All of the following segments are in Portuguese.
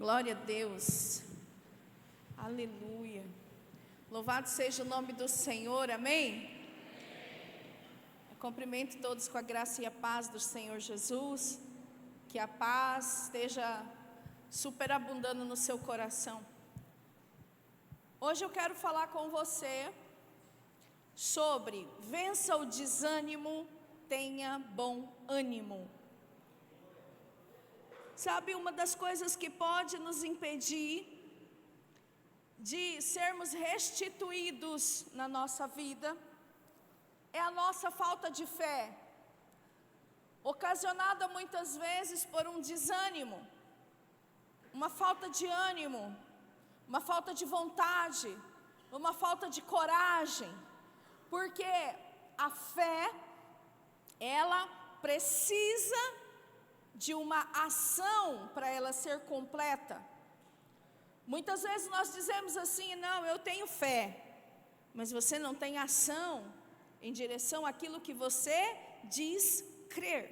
Glória a Deus, aleluia, louvado seja o nome do Senhor, amém? Eu cumprimento todos com a graça e a paz do Senhor Jesus, que a paz esteja superabundando no seu coração. Hoje eu quero falar com você sobre vença o desânimo, tenha bom ânimo. Sabe, uma das coisas que pode nos impedir de sermos restituídos na nossa vida é a nossa falta de fé, ocasionada muitas vezes por um desânimo, uma falta de ânimo, uma falta de vontade, uma falta de coragem, porque a fé, ela precisa de uma ação para ela ser completa. Muitas vezes nós dizemos assim: não, eu tenho fé, mas você não tem ação em direção àquilo que você diz crer.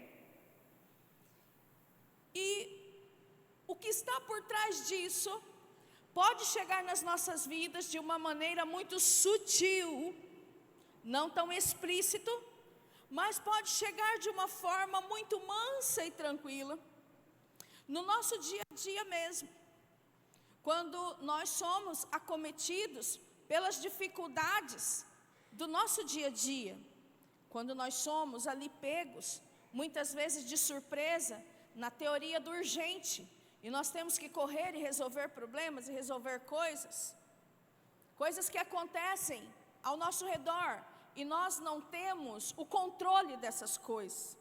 E o que está por trás disso pode chegar nas nossas vidas de uma maneira muito sutil, não tão explícito, mas pode chegar de uma forma muito mansa e tranquila, no nosso dia a dia mesmo, quando nós somos acometidos pelas dificuldades do nosso dia a dia, quando nós somos ali pegos, muitas vezes de surpresa, na teoria do urgente, e nós temos que correr e resolver problemas e resolver coisas que acontecem ao nosso redor, e nós não temos o controle dessas coisas.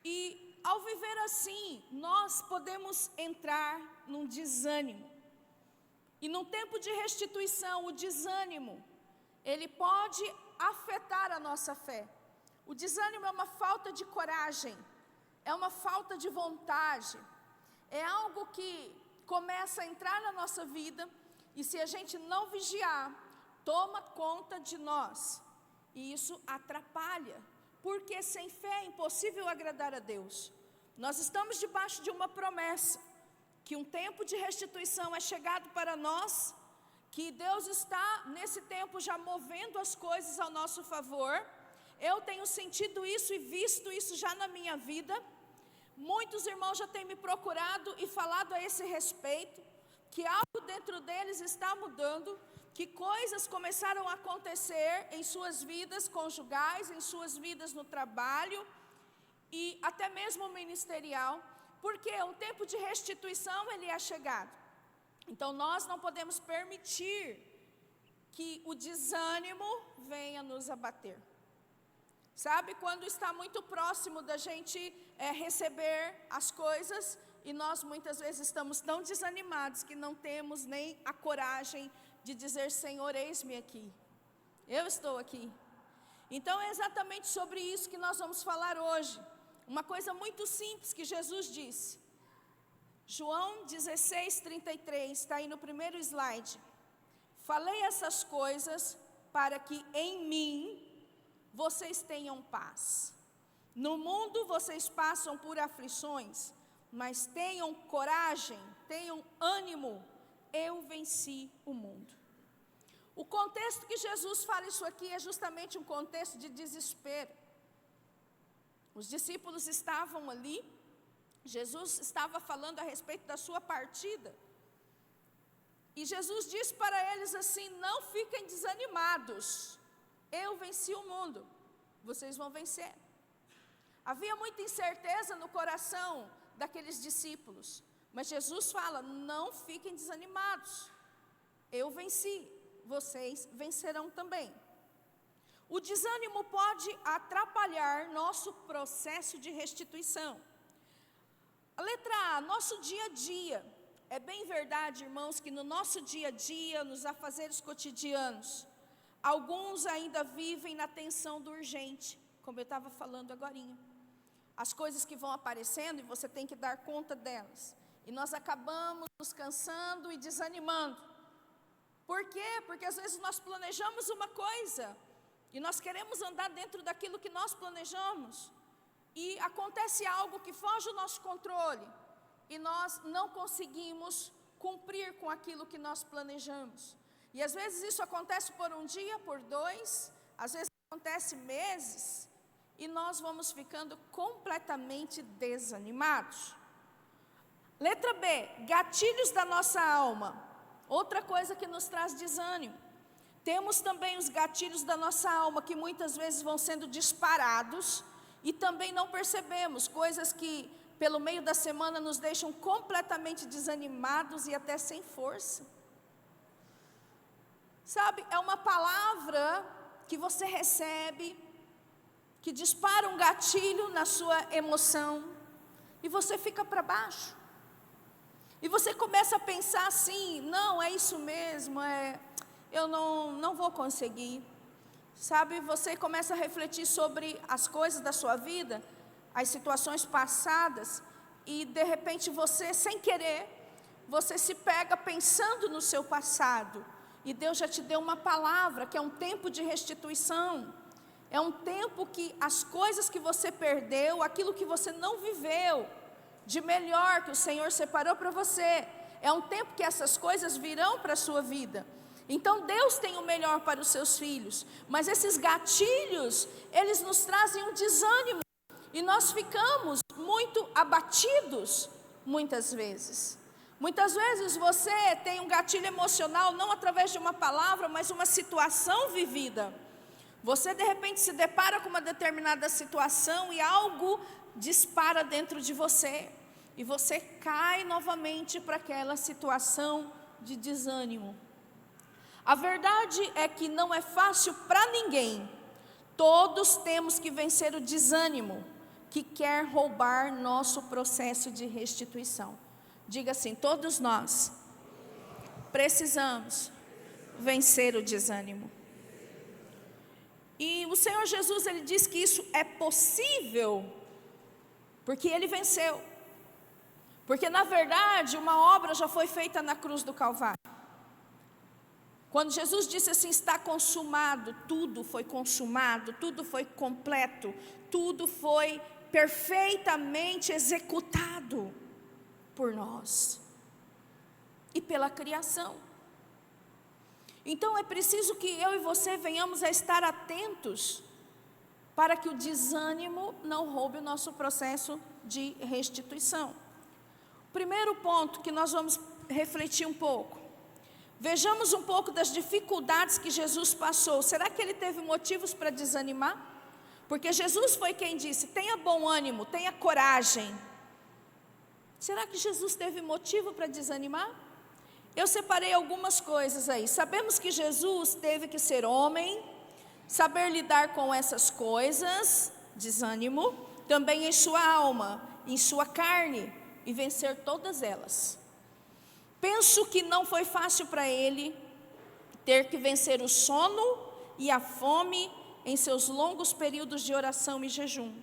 E ao viver assim, nós podemos entrar num desânimo. E num tempo de restituição, o desânimo, ele pode afetar a nossa fé. O desânimo é uma falta de coragem, é uma falta de vontade, é algo que começa a entrar na nossa vida, e se a gente não vigiar, toma conta de nós, e isso atrapalha, porque sem fé é impossível agradar a Deus. Nós estamos debaixo de uma promessa, que um tempo de restituição é chegado para nós, que Deus está nesse tempo já movendo as coisas ao nosso favor. Eu tenho sentido isso e visto isso já na minha vida. Muitos irmãos já têm me procurado e falado a esse respeito, que algo dentro deles está mudando, que coisas começaram a acontecer em suas vidas conjugais, em suas vidas no trabalho e até mesmo ministerial, porque um tempo de restituição ele é chegado. Então nós não podemos permitir que o desânimo venha nos abater. Sabe, quando está muito próximo da gente receber as coisas, e nós muitas vezes estamos tão desanimados que não temos nem a coragem de dizer: Senhor, eis-me aqui, eu estou aqui. Então é exatamente sobre isso que nós vamos falar hoje. Uma coisa muito simples que Jesus disse. João 16:33, está aí no primeiro slide. Falei essas coisas para que em mim vocês tenham paz. No mundo vocês passam por aflições, mas tenham coragem, tenham ânimo, eu venci o mundo. O contexto que Jesus fala isso aqui é justamente um contexto de desespero. Os discípulos estavam ali, Jesus estava falando a respeito da sua partida, e Jesus disse para eles assim: não fiquem desanimados, eu venci o mundo, vocês vão vencer. Havia muita incerteza no coração daqueles discípulos, mas Jesus fala: não fiquem desanimados, eu venci, vocês vencerão também. O desânimo pode atrapalhar nosso processo de restituição. A letra A, nosso dia a dia. É bem verdade, irmãos, que no nosso dia a dia, nos afazeres cotidianos, alguns ainda vivem na tensão do urgente, como eu estava falando agorinha. As coisas que vão aparecendo e você tem que dar conta delas. E nós acabamos nos cansando e desanimando. Por quê? Porque às vezes nós planejamos uma coisa e nós queremos andar dentro daquilo que nós planejamos, e acontece algo que foge do nosso controle, e nós não conseguimos cumprir com aquilo que nós planejamos. E às vezes isso acontece por um dia, por dois, às vezes acontece meses, e nós vamos ficando completamente desanimados. Letra B, gatilhos da nossa alma. Outra coisa que nos traz desânimo. Temos também os gatilhos da nossa alma, que muitas vezes vão sendo disparados, e também não percebemos, coisas que pelo meio da semana nos deixam completamente desanimados e até sem força. Sabe, é uma palavra que você recebe, que dispara um gatilho na sua emoção, e você fica para baixo. E você começa a pensar assim, não, é isso mesmo, eu não vou conseguir. Sabe, você começa a refletir sobre as coisas da sua vida, as situações passadas, e de repente você, sem querer, você se pega pensando no seu passado. E Deus já te deu uma palavra, que é um tempo de restituição. É um tempo que as coisas que você perdeu, aquilo que você não viveu, de melhor que o Senhor separou para você, é um tempo que essas coisas virão para a sua vida. Então Deus tem o melhor para os seus filhos, mas esses gatilhos, eles nos trazem um desânimo, e nós ficamos muito abatidos, muitas vezes. Muitas vezes você tem um gatilho emocional, não através de uma palavra, mas uma situação vivida. Você de repente se depara com uma determinada situação e algo dispara dentro de você, e você cai novamente para aquela situação de desânimo. A verdade é que não é fácil para ninguém. Todos temos que vencer o desânimo que quer roubar nosso processo de restituição. Diga assim, todos nós precisamos vencer o desânimo. E o Senhor Jesus, Ele diz que isso é possível, porque Ele venceu. Porque na verdade, uma obra já foi feita na cruz do Calvário. Quando Jesus disse assim, está consumado, tudo foi consumado, tudo foi completo, tudo foi perfeitamente executado por nós e pela criação. Então é preciso que eu e você venhamos a estar atentos para que o desânimo não roube o nosso processo de restituição. O primeiro ponto que nós vamos refletir um pouco. Vejamos um pouco das dificuldades que Jesus passou. Será que Ele teve motivos para desanimar? Porque Jesus foi quem disse, tenha bom ânimo, tenha coragem. Será que Jesus teve motivo para desanimar? Eu separei algumas coisas aí. Sabemos que Jesus teve que ser homem, saber lidar com essas coisas, desânimo, também em sua alma, em sua carne, e vencer todas elas. Penso que não foi fácil para ele ter que vencer o sono e a fome em seus longos períodos de oração e jejum.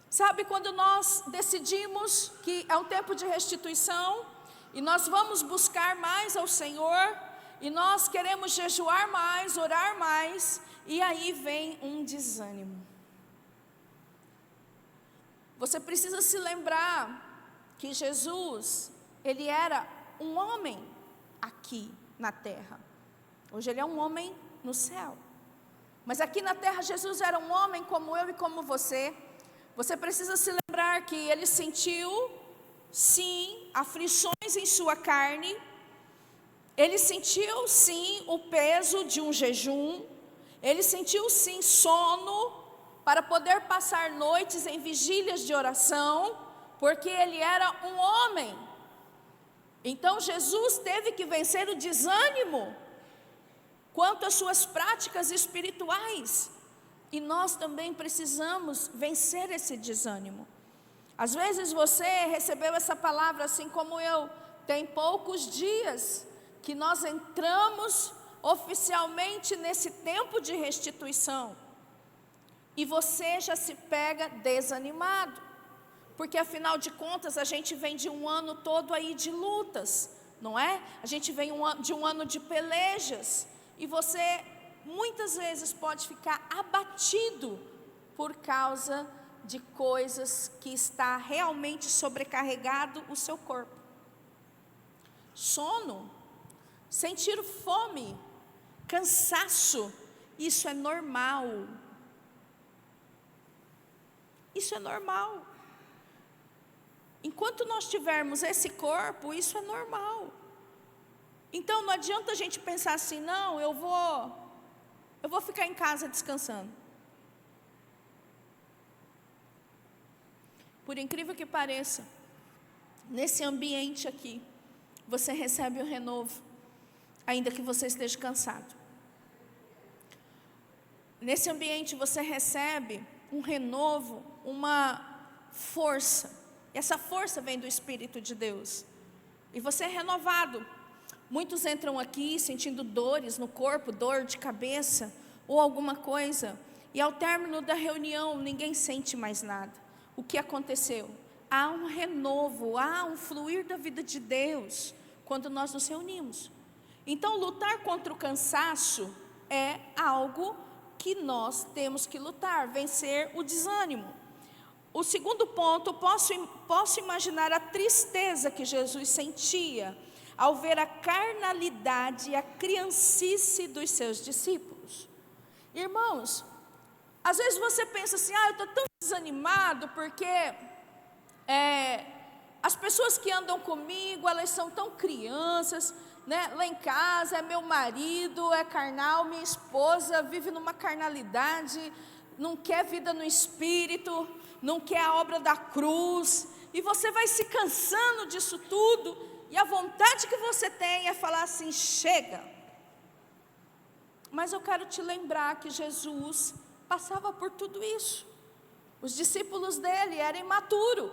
Sabe, quando nós decidimos que é um tempo de restituição, e nós vamos buscar mais ao Senhor, e nós queremos jejuar mais, orar mais, e aí vem um desânimo. Você precisa se lembrar que Jesus, Ele era um homem aqui na terra. Hoje Ele é um homem no céu. Mas aqui na terra Jesus era um homem como eu e como você. Você precisa se lembrar que Ele sentiu, sim, aflições em sua carne. Ele sentiu, sim, o peso de um jejum. Ele sentiu, sim, sono para poder passar noites em vigílias de oração, porque Ele era um homem. Então Jesus teve que vencer o desânimo quanto às suas práticas espirituais. E nós também precisamos vencer esse desânimo. Às vezes você recebeu essa palavra assim como eu. Tem poucos dias que nós entramos oficialmente nesse tempo de restituição. E você já se pega desanimado. Porque afinal de contas a gente vem de um ano todo aí de lutas, não é? A gente vem de um ano de pelejas. E você muitas vezes pode ficar abatido por causa de coisas que está realmente sobrecarregado o seu corpo. Sono, sentir fome, cansaço, isso é normal. Isso é normal. Enquanto nós tivermos esse corpo, isso é normal. Então não adianta a gente pensar assim, não, eu vou ficar em casa descansando. Por incrível que pareça, nesse ambiente aqui, você recebe o renovo, ainda que você esteja cansado. Nesse ambiente você recebe um renovo, uma força. E essa força vem do Espírito de Deus. E você é renovado. Muitos entram aqui sentindo dores no corpo, dor de cabeça ou alguma coisa. E ao término da reunião, ninguém sente mais nada. O que aconteceu? Há um renovo, há um fluir da vida de Deus quando nós nos reunimos. Então, lutar contra o cansaço é algo que nós temos que lutar, vencer o desânimo. O segundo ponto, posso imaginar a tristeza que Jesus sentia ao ver a carnalidade e a criancice dos seus discípulos. Irmãos, às vezes você pensa assim, eu estou tão desanimado porque as pessoas que andam comigo, elas são tão crianças, né? Lá em casa é meu marido, é carnal, minha esposa vive numa carnalidade, não quer vida no Espírito, não quer a obra da cruz, e você vai se cansando disso tudo, e a vontade que você tem é falar assim, chega. Mas eu quero te lembrar que Jesus passava por tudo isso. Os discípulos dele eram imaturos,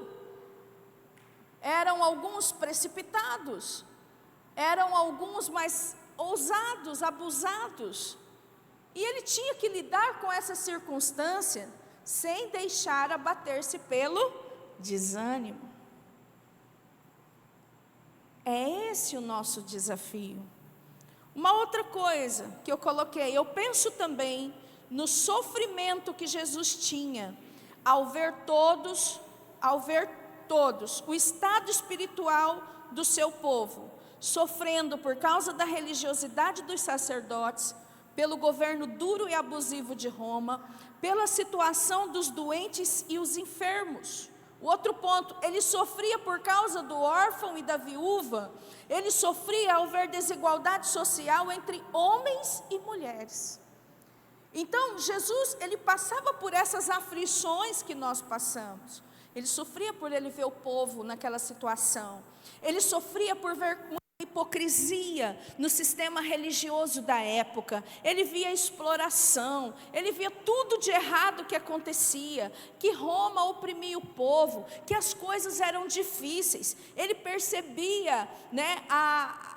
eram alguns precipitados, eram alguns mais ousados, abusados. E ele tinha que lidar com essa circunstância sem deixar abater-se pelo desânimo. É esse o nosso desafio. Uma outra coisa que eu coloquei, eu penso também no sofrimento que Jesus tinha ao ver todos o estado espiritual do seu povo, sofrendo por causa da religiosidade dos sacerdotes, pelo governo duro e abusivo de Roma, pela situação dos doentes e os enfermos. O outro ponto, ele sofria por causa do órfão e da viúva, ele sofria ao ver desigualdade social entre homens e mulheres. Então, Jesus, ele passava por essas aflições que nós passamos. Ele sofria por ele ver o povo naquela situação. Ele sofria por ver hipocrisia no sistema religioso da época. Ele via exploração, ele via tudo de errado que acontecia, que Roma oprimia o povo, que as coisas eram difíceis. Ele percebia, né,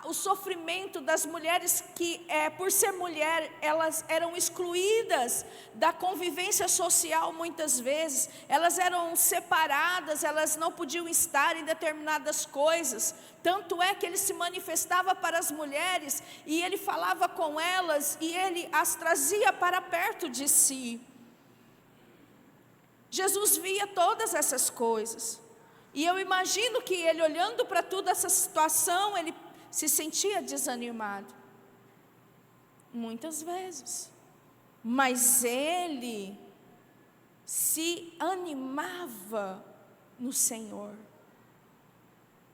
o sofrimento das mulheres que, por ser mulher, elas eram excluídas da convivência social muitas vezes, elas eram separadas, elas não podiam estar em determinadas coisas. Tanto é que ele se manifestava para as mulheres, e ele falava com elas, e ele as trazia para perto de si. Jesus via todas essas coisas, e eu imagino que ele, olhando para toda essa situação, ele se sentia desanimado, muitas vezes, mas ele se animava no Senhor.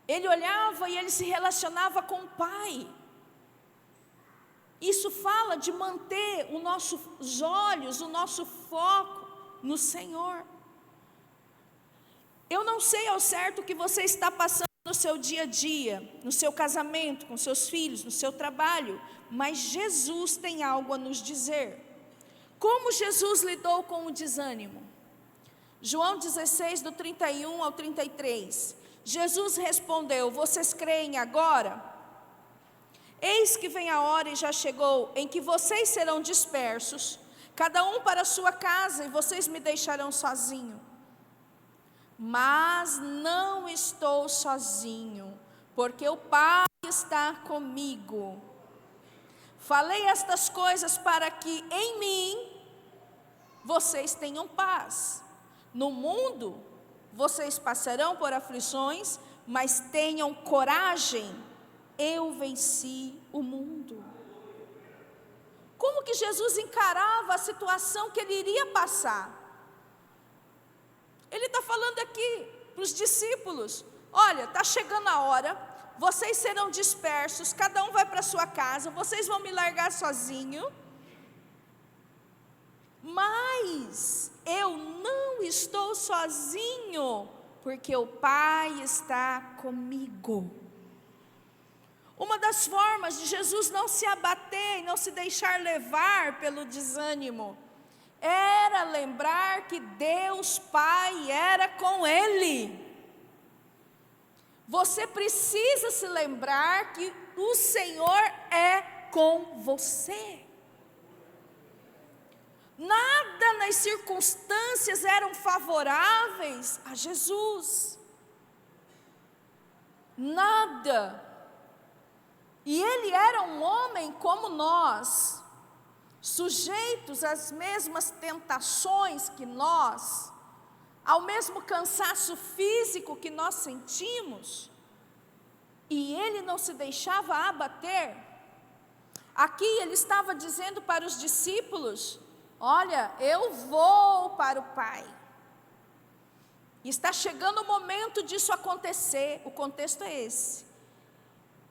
Ele olhava e ele se relacionava com o Pai. Isso fala de manter os nossos olhos, o nosso foco no Senhor. Eu não sei ao certo o que você está passando no seu dia a dia, no seu casamento, com seus filhos, no seu trabalho, mas Jesus tem algo a nos dizer. Como Jesus lidou com o desânimo? João 16, do 31 ao 33. Jesus respondeu: vocês creem agora? Eis que vem a hora e já chegou, em que vocês serão dispersos, cada um para a sua casa, e vocês me deixarão sozinho. Mas não estou sozinho, porque o Pai está comigo. Falei estas coisas para que em mim vocês tenham paz. No mundo, vocês passarão por aflições, mas tenham coragem, eu venci o mundo. Como que Jesus encarava a situação que ele iria passar? Ele está falando aqui para os discípulos: olha, está chegando a hora, vocês serão dispersos, cada um vai para a sua casa, vocês vão me largar sozinho, mas eu não estou sozinho, porque o Pai está comigo. Uma das formas de Jesus não se abater e não se deixar levar pelo desânimo era lembrar que Deus Pai era com ele. Você precisa se lembrar que o Senhor é com você. Nada nas circunstâncias eram favoráveis a Jesus. Nada. E ele era um homem como nós, sujeitos às mesmas tentações que nós, ao mesmo cansaço físico que nós sentimos, e ele não se deixava abater. Aqui ele estava dizendo para os discípulos: olha, eu vou para o Pai. E está chegando o momento disso acontecer, o contexto é esse.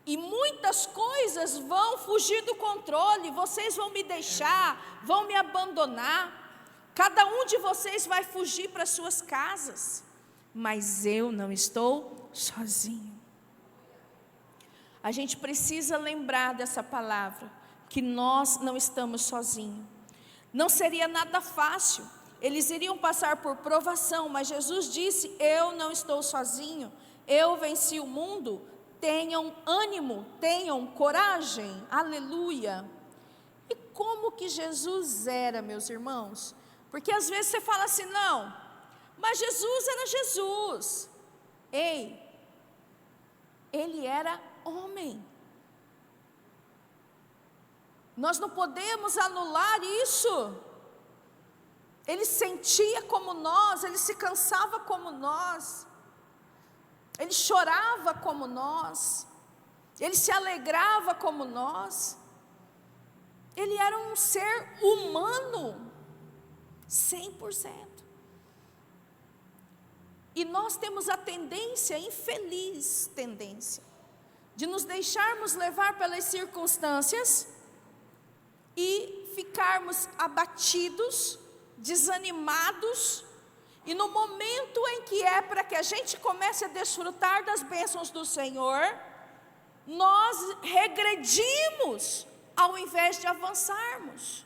E muitas coisas vão fugir do controle, vocês vão me deixar, vão me abandonar. Cada um de vocês vai fugir para suas casas, mas eu não estou sozinho. A gente precisa lembrar dessa palavra, que nós não estamos sozinhos. Não seria nada fácil, eles iriam passar por provação, mas Jesus disse: eu não estou sozinho, eu venci o mundo. Tenham ânimo, tenham coragem, aleluia. E como que Jesus era, meus irmãos? Porque às vezes você fala assim: não, mas Jesus era Jesus. Ei, ele era homem. Nós não podemos anular isso. Ele sentia como nós, ele se cansava como nós. Ele chorava como nós, ele se alegrava como nós. Ele era um ser humano, 100%. E nós temos a tendência, infeliz tendência, de nos deixarmos levar pelas circunstâncias e ficarmos abatidos, desanimados. E no momento em que é para que a gente comece a desfrutar das bênçãos do Senhor, nós regredimos ao invés de avançarmos.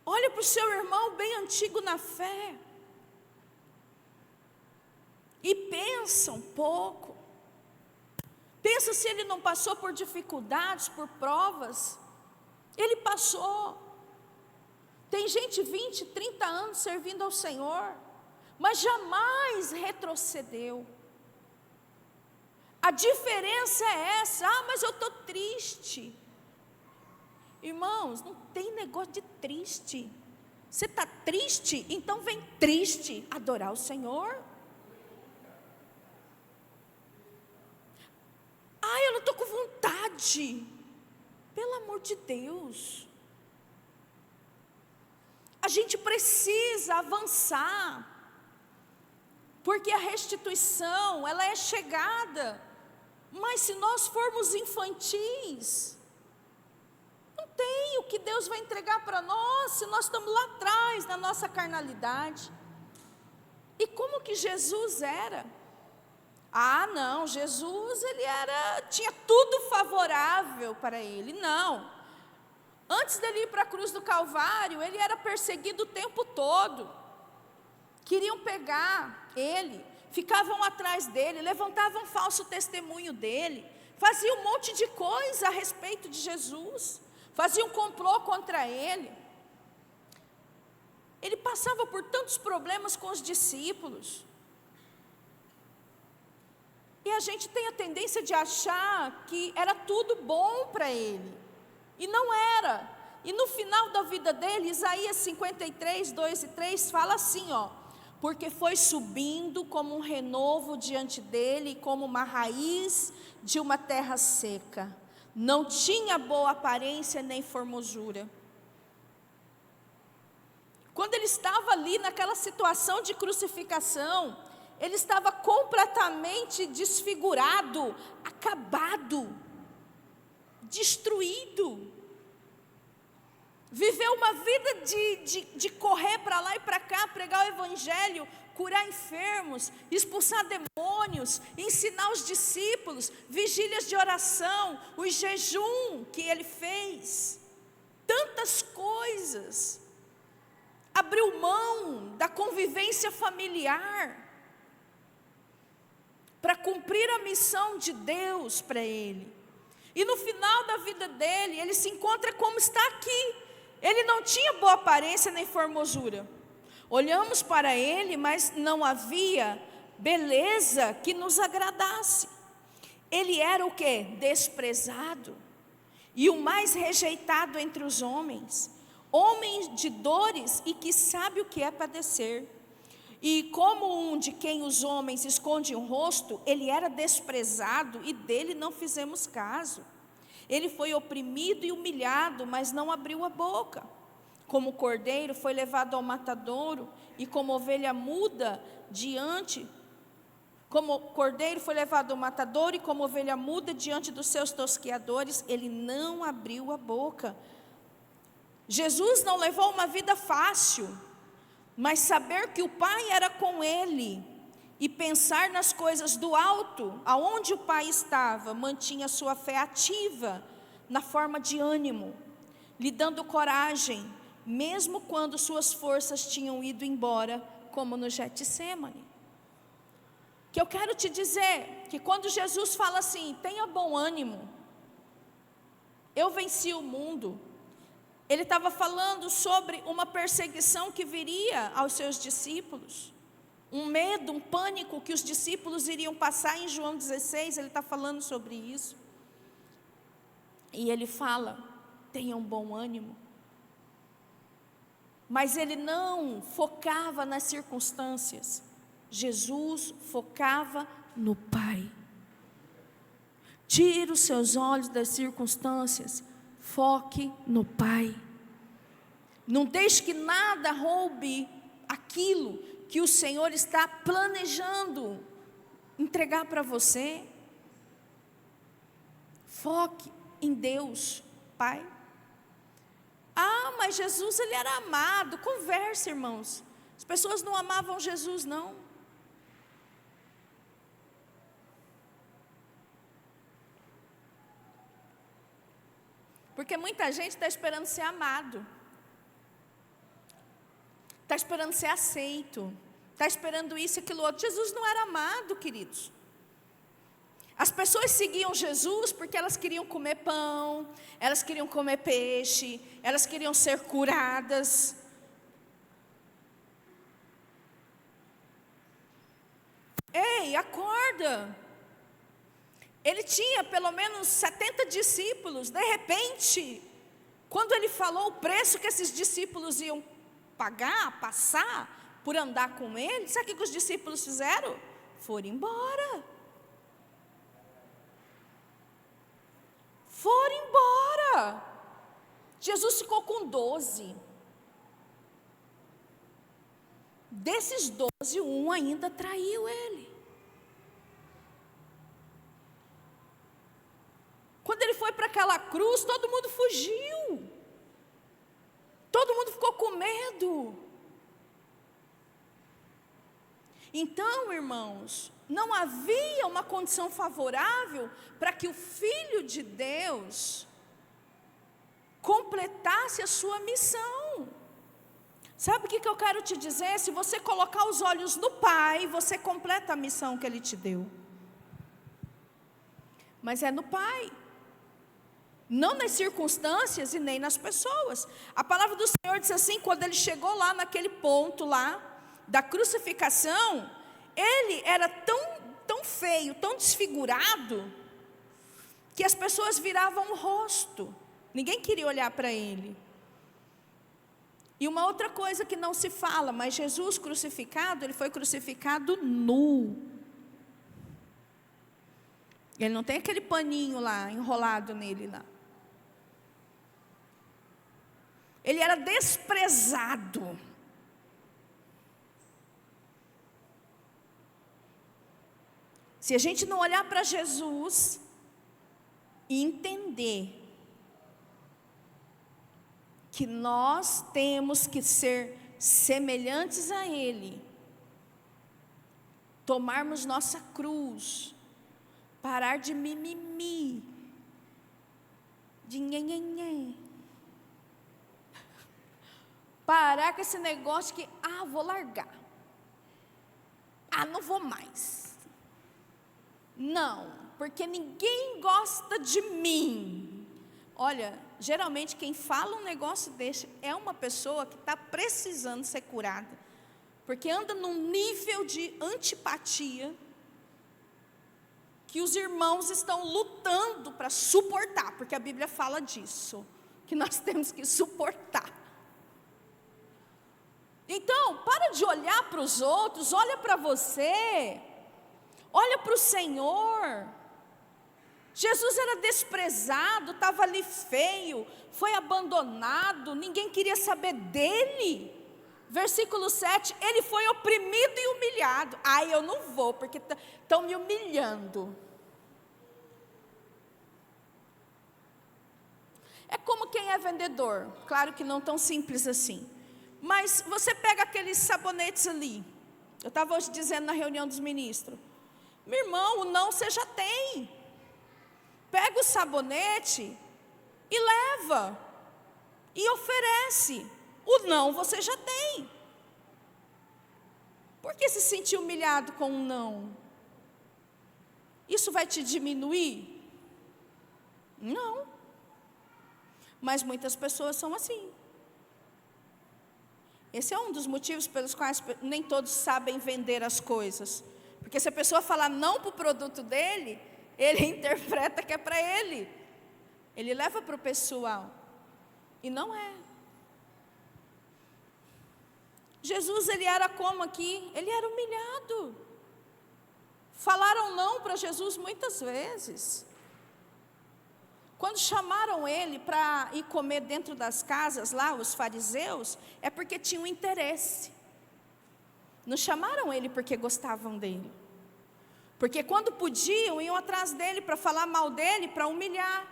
Olha para o seu irmão bem antigo na fé e pensa um pouco. Pensa se ele não passou por dificuldades, por provas. Ele passou. Tem gente 20, 30 anos servindo ao Senhor, mas jamais retrocedeu. A diferença é essa: mas eu estou triste. Irmãos, não tem negócio de triste. Você está triste? Então vem triste adorar o Senhor. Eu não estou com vontade. Pelo amor de Deus. A gente precisa avançar, porque a restituição, ela é chegada. Mas se nós formos infantis, não tem o que Deus vai entregar para nós, se nós estamos lá atrás, na nossa carnalidade. E como que Jesus era? Não, Jesus, tinha tudo favorável para ele. Não. Antes dele ir para a cruz do Calvário, ele era perseguido o tempo todo. Queriam pegar ele, ficavam atrás dele, levantavam falso testemunho dele, faziam um monte de coisa a respeito de Jesus, faziam um complô contra ele. Ele passava por tantos problemas com os discípulos. E a gente tem a tendência de achar que era tudo bom para ele. E não era. E no final da vida dele, Isaías 53, 2 e 3 fala assim, ó: porque foi subindo como um renovo diante dele, como uma raiz de uma terra seca. Não tinha boa aparência nem formosura. Quando ele estava ali naquela situação de crucificação, ele estava completamente desfigurado, acabado, destruído. Viveu uma vida de correr para lá e para cá, pregar o evangelho, curar enfermos, expulsar demônios, ensinar os discípulos, vigílias de oração, o jejum que ele fez, tantas coisas. Abriu mão da convivência familiar para cumprir a missão de Deus para ele. E no final da vida dele, ele se encontra como está aqui. Ele não tinha boa aparência nem formosura. Olhamos para ele, mas não havia beleza que nos agradasse. Ele era o quê? Desprezado. E o mais rejeitado entre os homens. Homem de dores e que sabe o que é padecer. E como um de quem os homens escondem o rosto, ele era desprezado e dele não fizemos caso. Ele foi oprimido e humilhado, mas não abriu a boca. Como cordeiro foi levado ao matadouro, e como ovelha muda como cordeiro foi levado ao matadouro, e como ovelha muda diante dos seus tosqueadores, ele não abriu a boca. Jesus não levou uma vida fácil, mas saber que o Pai era com ele, e pensar nas coisas do alto, aonde o Pai estava, mantinha sua fé ativa, na forma de ânimo, lhe dando coragem, mesmo quando suas forças tinham ido embora, como no Getsêmani. Que eu quero te dizer, que quando Jesus fala assim, tenha bom ânimo, eu venci o mundo, ele estava falando sobre uma perseguição que viria aos seus discípulos, um medo, um pânico que os discípulos iriam passar. Em João 16, ele está falando sobre isso. E ele fala, tenham bom ânimo. Mas ele não focava nas circunstâncias. Jesus focava no Pai. Tire os seus olhos das circunstâncias, foque no Pai. Não deixe que nada roube aquilo que o Senhor está planejando entregar para você. Foque em Deus, Pai. Ah, mas Jesus, ele era amado. Conversa, irmãos. As pessoas não amavam Jesus, não. Porque muita gente está esperando ser amado. Está esperando ser aceito. Está esperando isso e aquilo outro. Jesus não era amado, queridos. As pessoas seguiam Jesus porque elas queriam comer pão, elas queriam comer peixe, elas queriam ser curadas. Ei, acorda. Ele tinha pelo menos 70 discípulos. De repente, quando ele falou o preço que esses discípulos iam pagar, passar, por andar com ele, sabe o que os discípulos fizeram? Foram embora. Foram embora. Jesus ficou com 12. Desses 12, um ainda traiu ele. Quando ele foi para aquela cruz, todo mundo fugiu. Todo mundo ficou com medo. Então, irmãos, não havia uma condição favorável para que o Filho de Deus completasse a sua missão. Sabe o que eu quero te dizer? Se você colocar os olhos no Pai, você completa a missão que Ele te deu. Mas é no Pai, não nas circunstâncias e nem nas pessoas. A palavra do Senhor diz assim, quando Ele chegou lá naquele ponto lá, da crucificação, Ele era tão feio, tão desfigurado, que as pessoas viravam o rosto. Ninguém queria olhar para Ele. E uma outra coisa que não se fala, mas Jesus crucificado, ele foi crucificado nu. Ele não tem aquele paninho lá, enrolado nele lá. Ele era desprezado. Se a gente não olhar para Jesus e entender que nós temos que ser semelhantes a Ele, tomarmos nossa cruz, parar de mimimi, de nhenhenhen, parar com esse negócio que, vou largar, não vou mais, não, porque ninguém gosta de mim. Olha, geralmente quem fala um negócio desse é uma pessoa que está precisando ser curada, porque anda num nível de antipatia que os irmãos estão lutando para suportar, porque a Bíblia fala disso, que nós temos que suportar. Então, para de olhar para os outros, olha para você, olha para o Senhor. Jesus era desprezado, estava ali feio, foi abandonado, ninguém queria saber dele. Versículo 7, ele foi oprimido e humilhado. Eu não vou, porque estão me humilhando. É como quem é vendedor, claro que não tão simples assim. Mas você pega aqueles sabonetes ali. Eu estava hoje dizendo na reunião dos ministros, meu irmão, o não você já tem. Pega o sabonete e leva, e oferece. O não você já tem. Por que se sentir humilhado com um não? Isso vai te diminuir? Não. Mas muitas pessoas são assim. Esse é um dos motivos pelos quais nem todos sabem vender as coisas. Porque se a pessoa falar não para o produto dele, ele interpreta que é para ele. Ele leva para o pessoal. E não é. Jesus, ele era como aqui? Ele era humilhado. Falaram não para Jesus muitas vezes. Quando chamaram ele para ir comer dentro das casas lá, os fariseus, é porque tinham interesse. Não chamaram ele porque gostavam dele. Porque quando podiam, iam atrás dele para falar mal dele, para humilhar.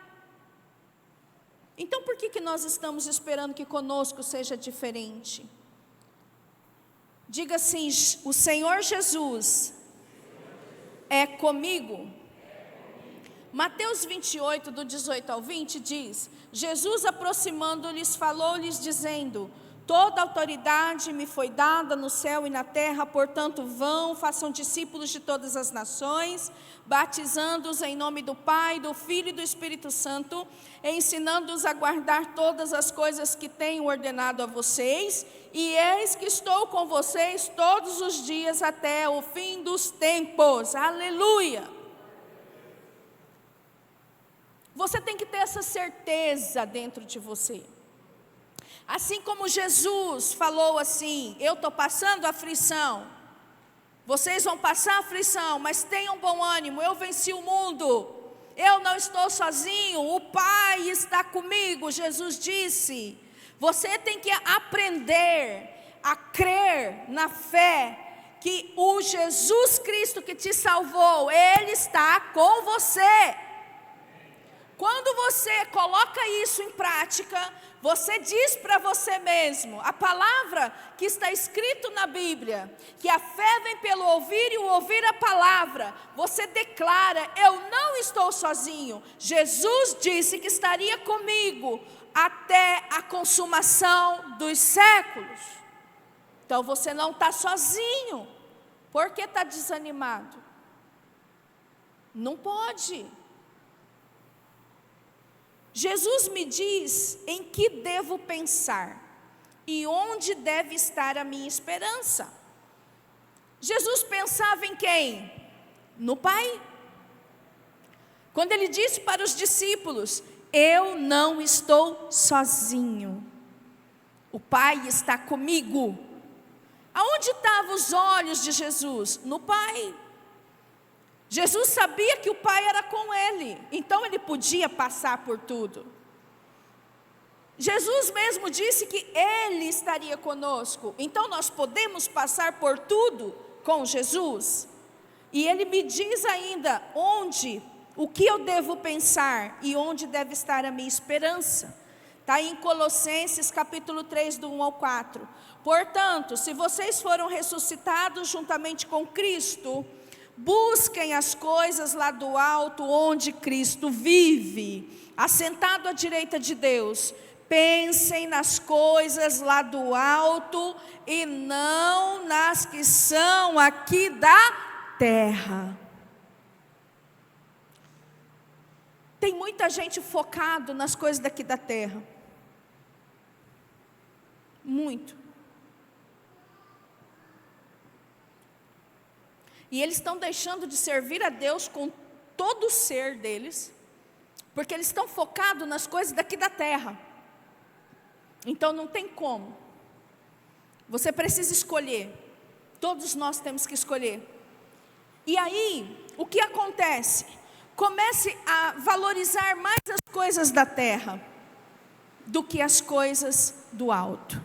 Então por que nós estamos esperando que conosco seja diferente? Diga assim, o Senhor Jesus é comigo. Mateus 28, do 18 ao 20, diz, Jesus aproximando-lhes, falou-lhes dizendo, toda autoridade me foi dada no céu e na terra, portanto vão, façam discípulos de todas as nações, batizando-os em nome do Pai, do Filho e do Espírito Santo, ensinando-os a guardar todas as coisas que tenho ordenado a vocês, e eis que estou com vocês todos os dias até o fim dos tempos. Aleluia! Você tem que ter essa certeza dentro de você. Assim como Jesus falou assim, eu estou passando aflição, vocês vão passar aflição, mas tenham bom ânimo, eu venci o mundo, eu não estou sozinho, o Pai está comigo, Jesus disse. Você tem que aprender a crer na fé, que o Jesus Cristo que te salvou, Ele está com você. Quando você coloca isso em prática, você diz para você mesmo, a palavra que está escrito na Bíblia, que a fé vem pelo ouvir e o ouvir a palavra, você declara, eu não estou sozinho, Jesus disse que estaria comigo até a consumação dos séculos. Então você não está sozinho. Por que está desanimado? Não pode. Jesus me diz em que devo pensar e onde deve estar a minha esperança. Jesus pensava em quem? No Pai. Quando ele disse para os discípulos, eu não estou sozinho. O Pai está comigo. Aonde estavam os olhos de Jesus? No Pai. Jesus sabia que o Pai era com ele, então ele podia passar por tudo. Jesus mesmo disse que ele estaria conosco, então nós podemos passar por tudo com Jesus. E ele me diz ainda o que eu devo pensar e onde deve estar a minha esperança. Está em Colossenses capítulo 3, do 1 ao 4. Portanto, se vocês foram ressuscitados juntamente com Cristo, busquem as coisas lá do alto, onde Cristo vive, assentado à direita de Deus. Pensem nas coisas lá do alto e não nas que são aqui da terra. Tem muita gente focado nas coisas daqui da terra. Muito. E eles estão deixando de servir a Deus com todo o ser deles, porque eles estão focados nas coisas daqui da terra. Então não tem como. Você precisa escolher. Todos nós temos que escolher. E aí, o que acontece? Comece a valorizar mais as coisas da terra do que as coisas do alto.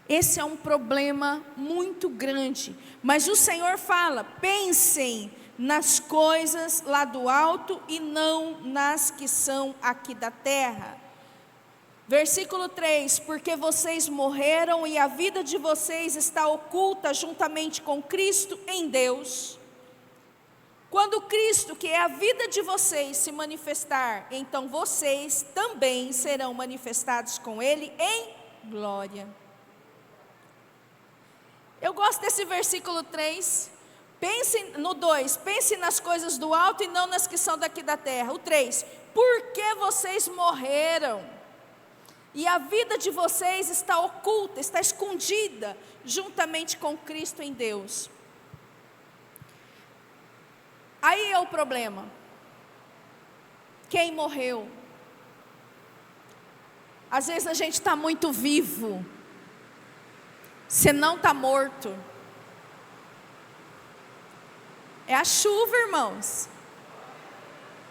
Esse é um problema muito grande. Mas o Senhor fala: pensem nas coisas lá do alto e não nas que são aqui da terra. Versículo 3: porque vocês morreram e a vida de vocês está oculta juntamente com Cristo em Deus. Quando Cristo, que é a vida de vocês, se manifestar, então vocês também serão manifestados com Ele em glória. Eu gosto desse versículo 3. Pense no 2, pense nas coisas do alto e não nas que são daqui da terra. O 3, porque vocês morreram e a vida de vocês está oculta, está escondida, juntamente com Cristo em Deus. Aí é o problema. Quem morreu? Às vezes a gente está muito vivo. Você não está morto. É a chuva, irmãos.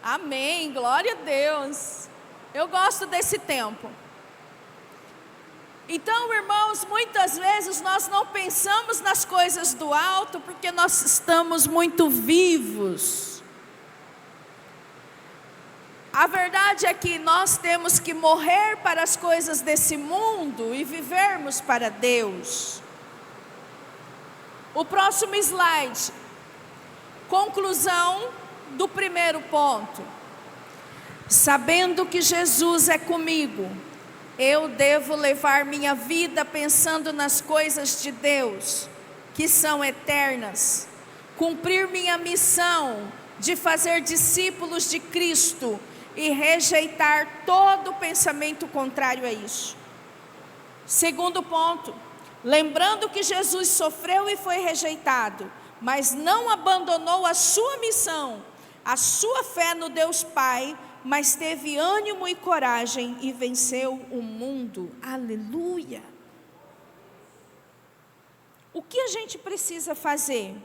Amém, glória a Deus. Eu gosto desse tempo. Então, irmãos, muitas vezes nós não pensamos nas coisas do alto porque nós estamos muito vivos. A verdade é que nós temos que morrer para as coisas desse mundo e vivermos para Deus. O próximo slide. Conclusão do primeiro ponto. Sabendo que Jesus é comigo, eu devo levar minha vida pensando nas coisas de Deus, que são eternas. Cumprir minha missão de fazer discípulos de Cristo e rejeitar todo pensamento contrário a isso. Segundo ponto, lembrando que Jesus sofreu e foi rejeitado, mas não abandonou a sua missão, a sua fé no Deus Pai, mas teve ânimo e coragem e venceu o mundo. Aleluia! O que a gente precisa fazer?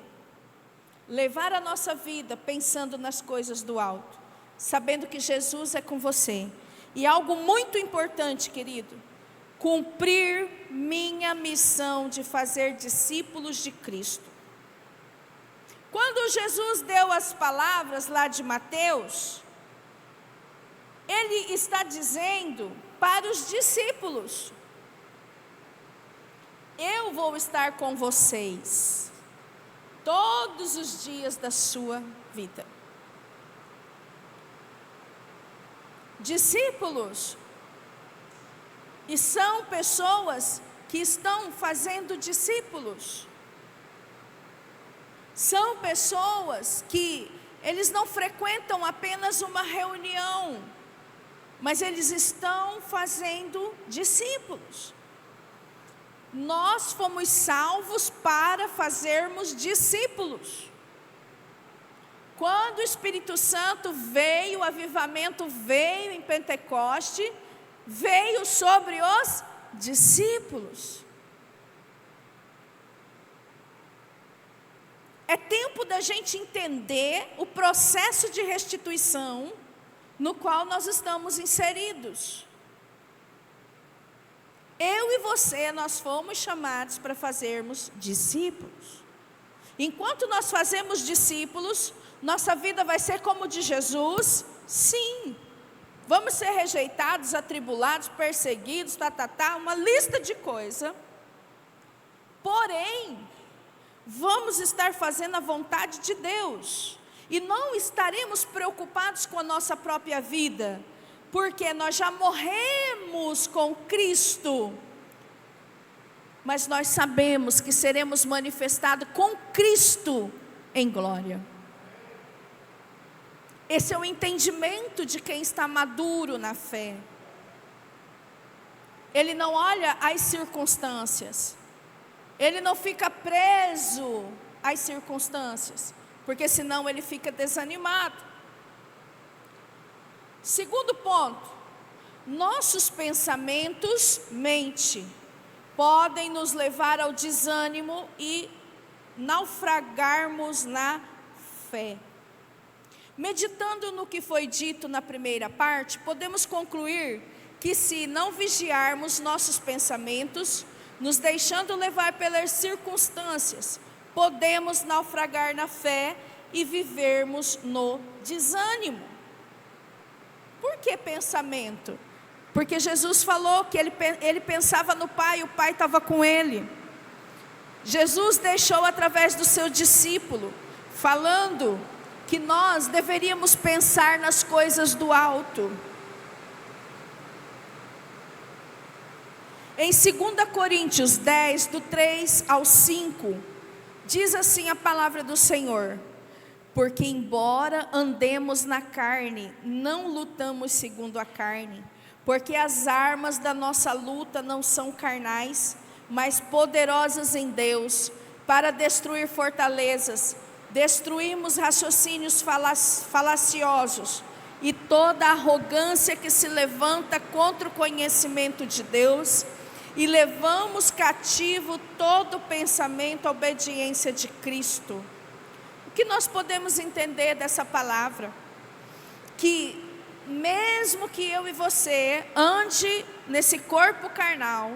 Levar a nossa vida pensando nas coisas do alto, sabendo que Jesus é com você. E algo muito importante, querido, cumprir minha missão de fazer discípulos de Cristo. Quando Jesus deu as palavras lá de Mateus, Ele está dizendo para os discípulos: eu vou estar com vocês todos os dias da sua vida. Discípulos, e são pessoas que estão fazendo discípulos. São pessoas que eles não frequentam apenas uma reunião, mas eles estão fazendo discípulos. Nós fomos salvos para fazermos discípulos. Quando o Espírito Santo veio, o avivamento veio em Pentecoste, veio sobre os discípulos. É tempo da gente entender o processo de restituição no qual nós estamos inseridos. Eu e você, nós fomos chamados para fazermos discípulos. Enquanto nós fazemos discípulos, nossa vida vai ser como de Jesus? Sim. Vamos ser rejeitados, atribulados, perseguidos, uma lista de coisas. Porém, vamos estar fazendo a vontade de Deus. E não estaremos preocupados com a nossa própria vida, porque nós já morremos com Cristo. Mas nós sabemos que seremos manifestados com Cristo em glória. Esse é o entendimento de quem está maduro na fé. Ele não olha as circunstâncias. Ele não fica preso às circunstâncias, porque senão ele fica desanimado. Segundo ponto, nossos pensamentos, mente, podem nos levar ao desânimo e naufragarmos na fé. Meditando no que foi dito na primeira parte, podemos concluir que se não vigiarmos nossos pensamentos, nos deixando levar pelas circunstâncias, podemos naufragar na fé e vivermos no desânimo. Por que pensamento? Porque Jesus falou que ele pensava no Pai, o Pai estava com ele. Jesus deixou através do seu discípulo, falando que nós deveríamos pensar nas coisas do alto. Em 2 Coríntios 10, do 3 ao 5, diz assim a palavra do Senhor: porque embora andemos na carne, não lutamos segundo a carne, porque as armas da nossa luta não são carnais, mas poderosas em Deus, para destruir fortalezas. Destruímos raciocínios falaciosos e toda arrogância que se levanta contra o conhecimento de Deus, e levamos cativo todo pensamento à obediência de Cristo. O que nós podemos entender dessa palavra? Que mesmo que eu e você ande nesse corpo carnal,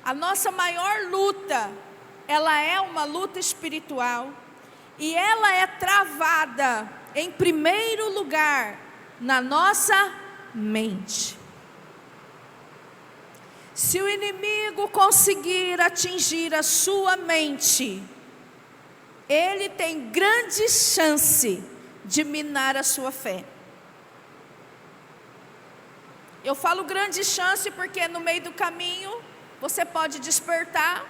a nossa maior luta, ela é uma luta espiritual, e ela é travada, em primeiro lugar, na nossa mente. Se o inimigo conseguir atingir a sua mente, ele tem grande chance de minar a sua fé. Eu falo grande chance porque no meio do caminho você pode despertar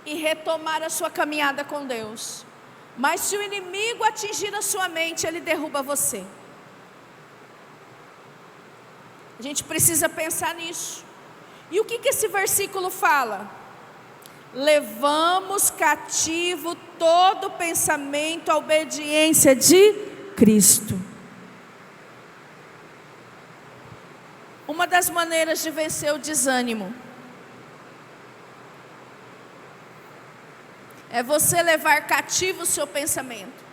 e retomar a sua caminhada com Deus. Mas se o inimigo atingir a sua mente, ele derruba você. A gente precisa pensar nisso. E o que esse versículo fala? Levamos cativo todo pensamento à obediência de Cristo. Uma das maneiras de vencer o desânimo é você levar cativo o seu pensamento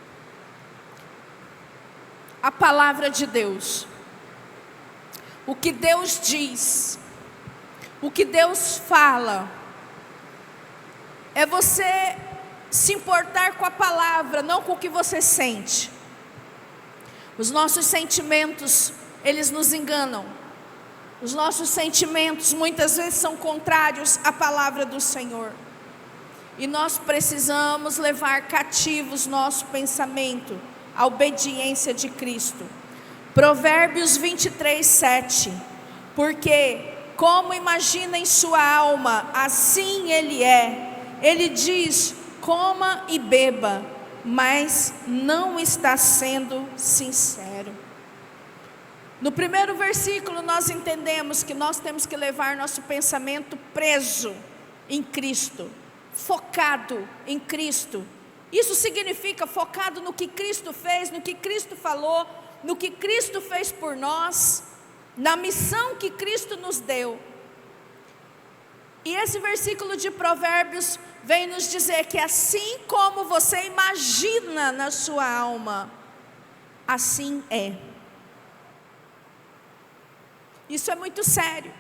a palavra de Deus. O que Deus diz, o que Deus fala, é você se importar com a palavra, não com o que você sente. Os nossos sentimentos, eles nos enganam. Os nossos sentimentos muitas vezes são contrários à palavra do Senhor. E nós precisamos levar cativos nosso pensamento à obediência de Cristo. Provérbios 23, 7. Porque como imagina em sua alma, assim ele é. Ele diz, coma e beba, mas não está sendo sincero. No primeiro versículo nós entendemos que nós temos que levar nosso pensamento preso em Cristo, focado em Cristo. Isso significa focado no que Cristo fez, no que Cristo falou, no que Cristo fez por nós. na missão que Cristo nos deu. E esse versículo de Provérbios vem nos dizer que assim como você imagina na sua alma, assim é. Isso é muito sério.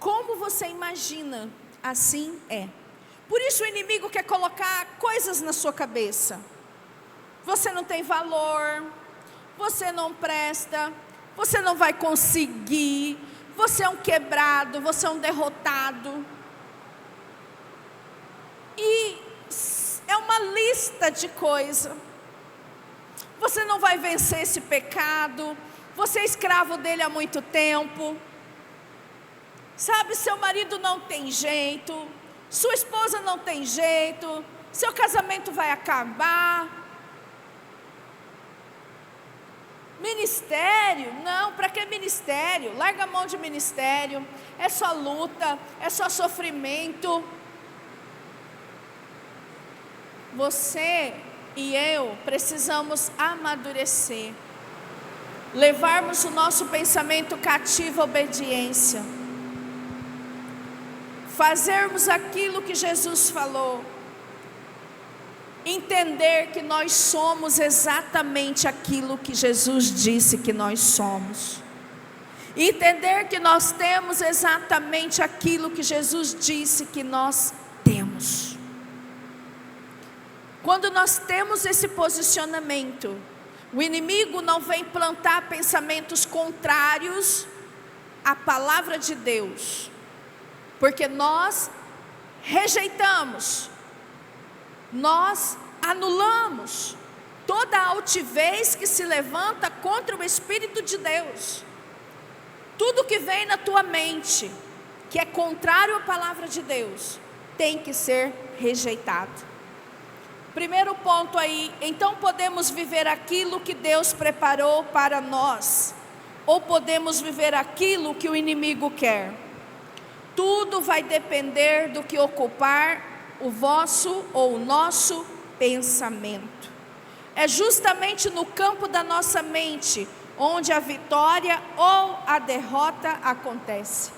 Como você imagina, assim é. Por isso o inimigo quer colocar coisas na sua cabeça. Você não tem valor, você não presta, você não vai conseguir, você é um quebrado, você é um derrotado. E é uma lista de coisas. Você não vai vencer esse pecado, você é escravo dele há muito tempo. Sabe, seu marido não tem jeito, sua esposa não tem jeito, seu casamento vai acabar. Ministério? Não, para que ministério? Larga a mão de ministério, é só luta, é só sofrimento. Você e eu precisamos amadurecer, levarmos o nosso pensamento cativo à obediência, fazermos aquilo que Jesus falou, entender que nós somos exatamente aquilo que Jesus disse que nós somos, entender que nós temos exatamente aquilo que Jesus disse que nós temos. Quando nós temos esse posicionamento, o inimigo não vem plantar pensamentos contrários à palavra de Deus, porque nós rejeitamos, nós anulamos toda a altivez que se levanta contra o Espírito de Deus. Tudo que vem na tua mente, que é contrário à palavra de Deus, tem que ser rejeitado. Primeiro ponto aí, então podemos viver aquilo que Deus preparou para nós, ou podemos viver aquilo que o inimigo quer. Tudo vai depender do que ocupar o vosso ou o nosso pensamento. É justamente no campo da nossa mente onde a vitória ou a derrota acontece.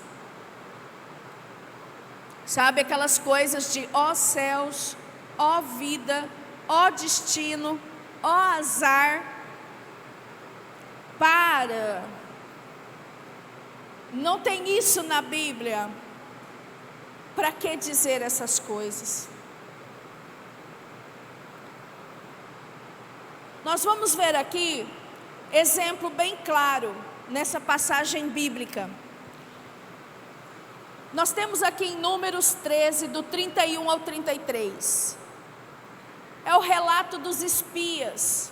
Sabe aquelas coisas de ó céus, ó vida, ó destino, ó azar? Para! Não tem isso na Bíblia. Para que dizer essas coisas? Nós vamos ver aqui exemplo bem claro nessa passagem bíblica. Nós temos aqui em Números 13, do 31 ao 33. É o relato dos espias.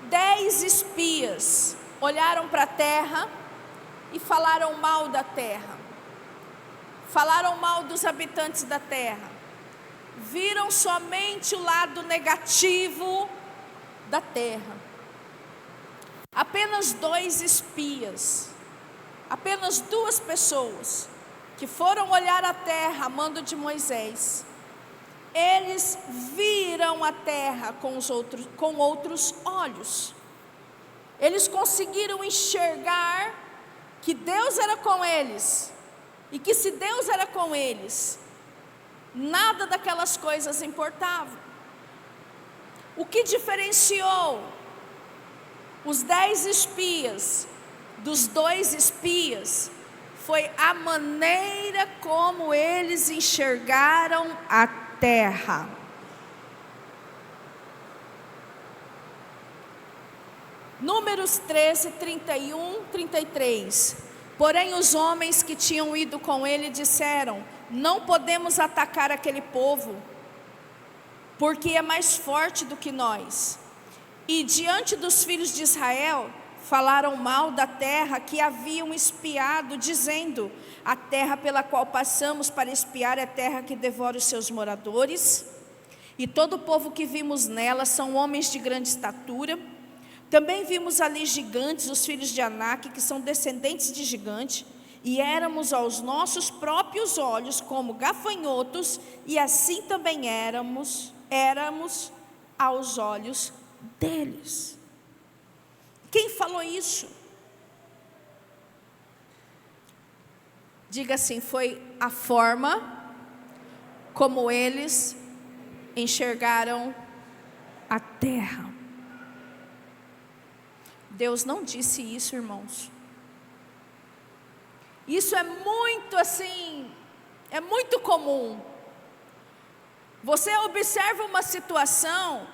10 espias olharam para a terra e falaram mal da terra. Falaram mal dos habitantes da terra. Viram somente o lado negativo da terra. Apenas 2 espias, apenas 2 pessoas que foram olhar a terra a mando de Moisés. Eles viram a terra com outros olhos. Eles conseguiram enxergar que Deus era com eles, e que se Deus era com eles, nada daquelas coisas importava. O que diferenciou os 10 espias dos 2 espias foi a maneira como eles enxergaram a terra. Números 13, 31, 33. Porém os homens que tinham ido com ele disseram: não podemos atacar aquele povo, porque é mais forte do que nós. E diante dos filhos de Israel, falaram mal da terra que haviam espiado, dizendo: a terra pela qual passamos para espiar é terra que devora os seus moradores, e todo o povo que vimos nela são homens de grande estatura. Também vimos ali gigantes, os filhos de Anak, que são descendentes de gigante, e éramos aos nossos próprios olhos como gafanhotos, e assim também éramos aos olhos deles. Quem falou isso? Diga assim: foi a forma como eles enxergaram a terra. Deus não disse isso, irmãos. Isso é muito assim, é muito comum. Você observa uma situação,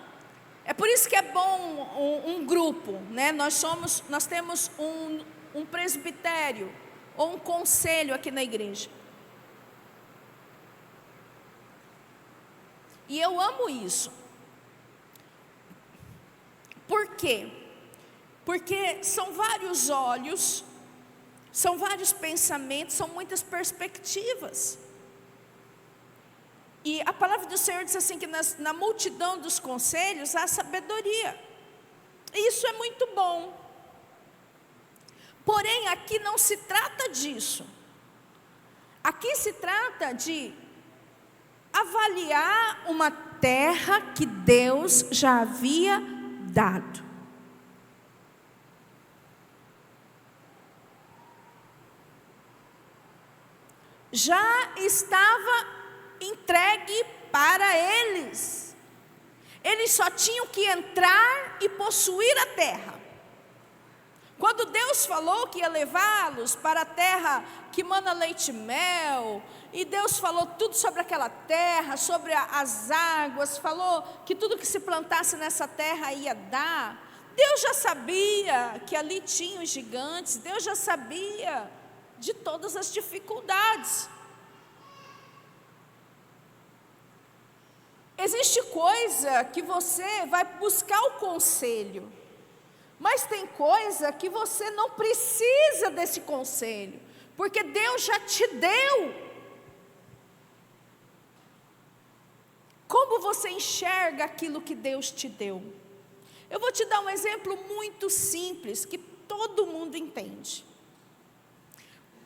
é por isso que é bom um grupo, né? Nós temos um presbitério ou um conselho aqui na igreja. E eu amo isso. Por quê? Porque são vários olhos, são vários pensamentos, são muitas perspectivas. E a palavra do Senhor diz assim que na multidão dos conselhos há sabedoria. E isso é muito bom. Porém, aqui não se trata disso. Aqui se trata de avaliar uma terra que Deus já havia dado. Já estava entregue para eles. Eles só tinham que entrar e possuir a terra. Quando Deus falou que ia levá-los para a terra que mana leite e mel, e Deus falou tudo sobre aquela terra, sobre as águas, falou que tudo que se plantasse nessa terra ia dar. Deus já sabia que ali tinham os gigantes, Deus já sabia de todas as dificuldades. Existe coisa que você vai buscar o conselho, mas tem coisa que você não precisa desse conselho, porque Deus já te deu. Como você enxerga aquilo que Deus te deu? Eu vou te dar um exemplo muito simples, que todo mundo entende.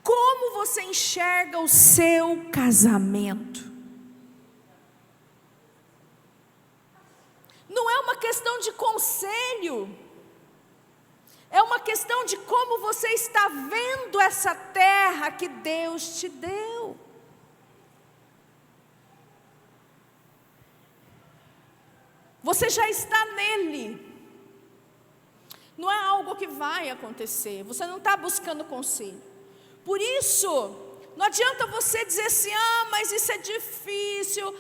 Como você enxerga o seu casamento? Não é uma questão de conselho, é uma questão de como você está vendo essa terra que Deus te deu. Você já está nele. Não é algo que vai acontecer. Você não está buscando conselho. Por isso, não adianta você dizer assim: mas isso é difícil.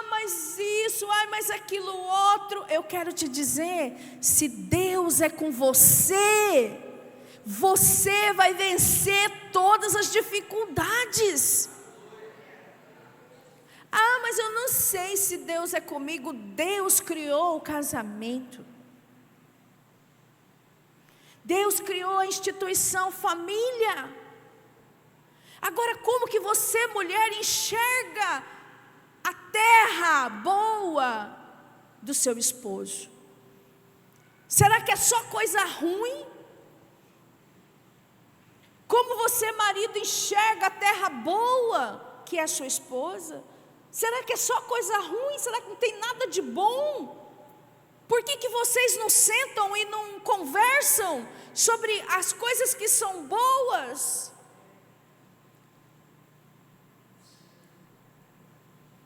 Mas isso, mas aquilo outro. Eu quero te dizer, se Deus é com você, você vai vencer todas as dificuldades. Mas eu não sei se Deus é comigo. Deus criou o casamento. Deus criou a instituição família. Agora, como que você, mulher, enxerga a terra boa do seu esposo? Será que é só coisa ruim? Como você, marido, enxerga a terra boa que é a sua esposa? Será que é só coisa ruim? Será que não tem nada de bom? Por que vocês não sentam e não conversam sobre as coisas que são boas?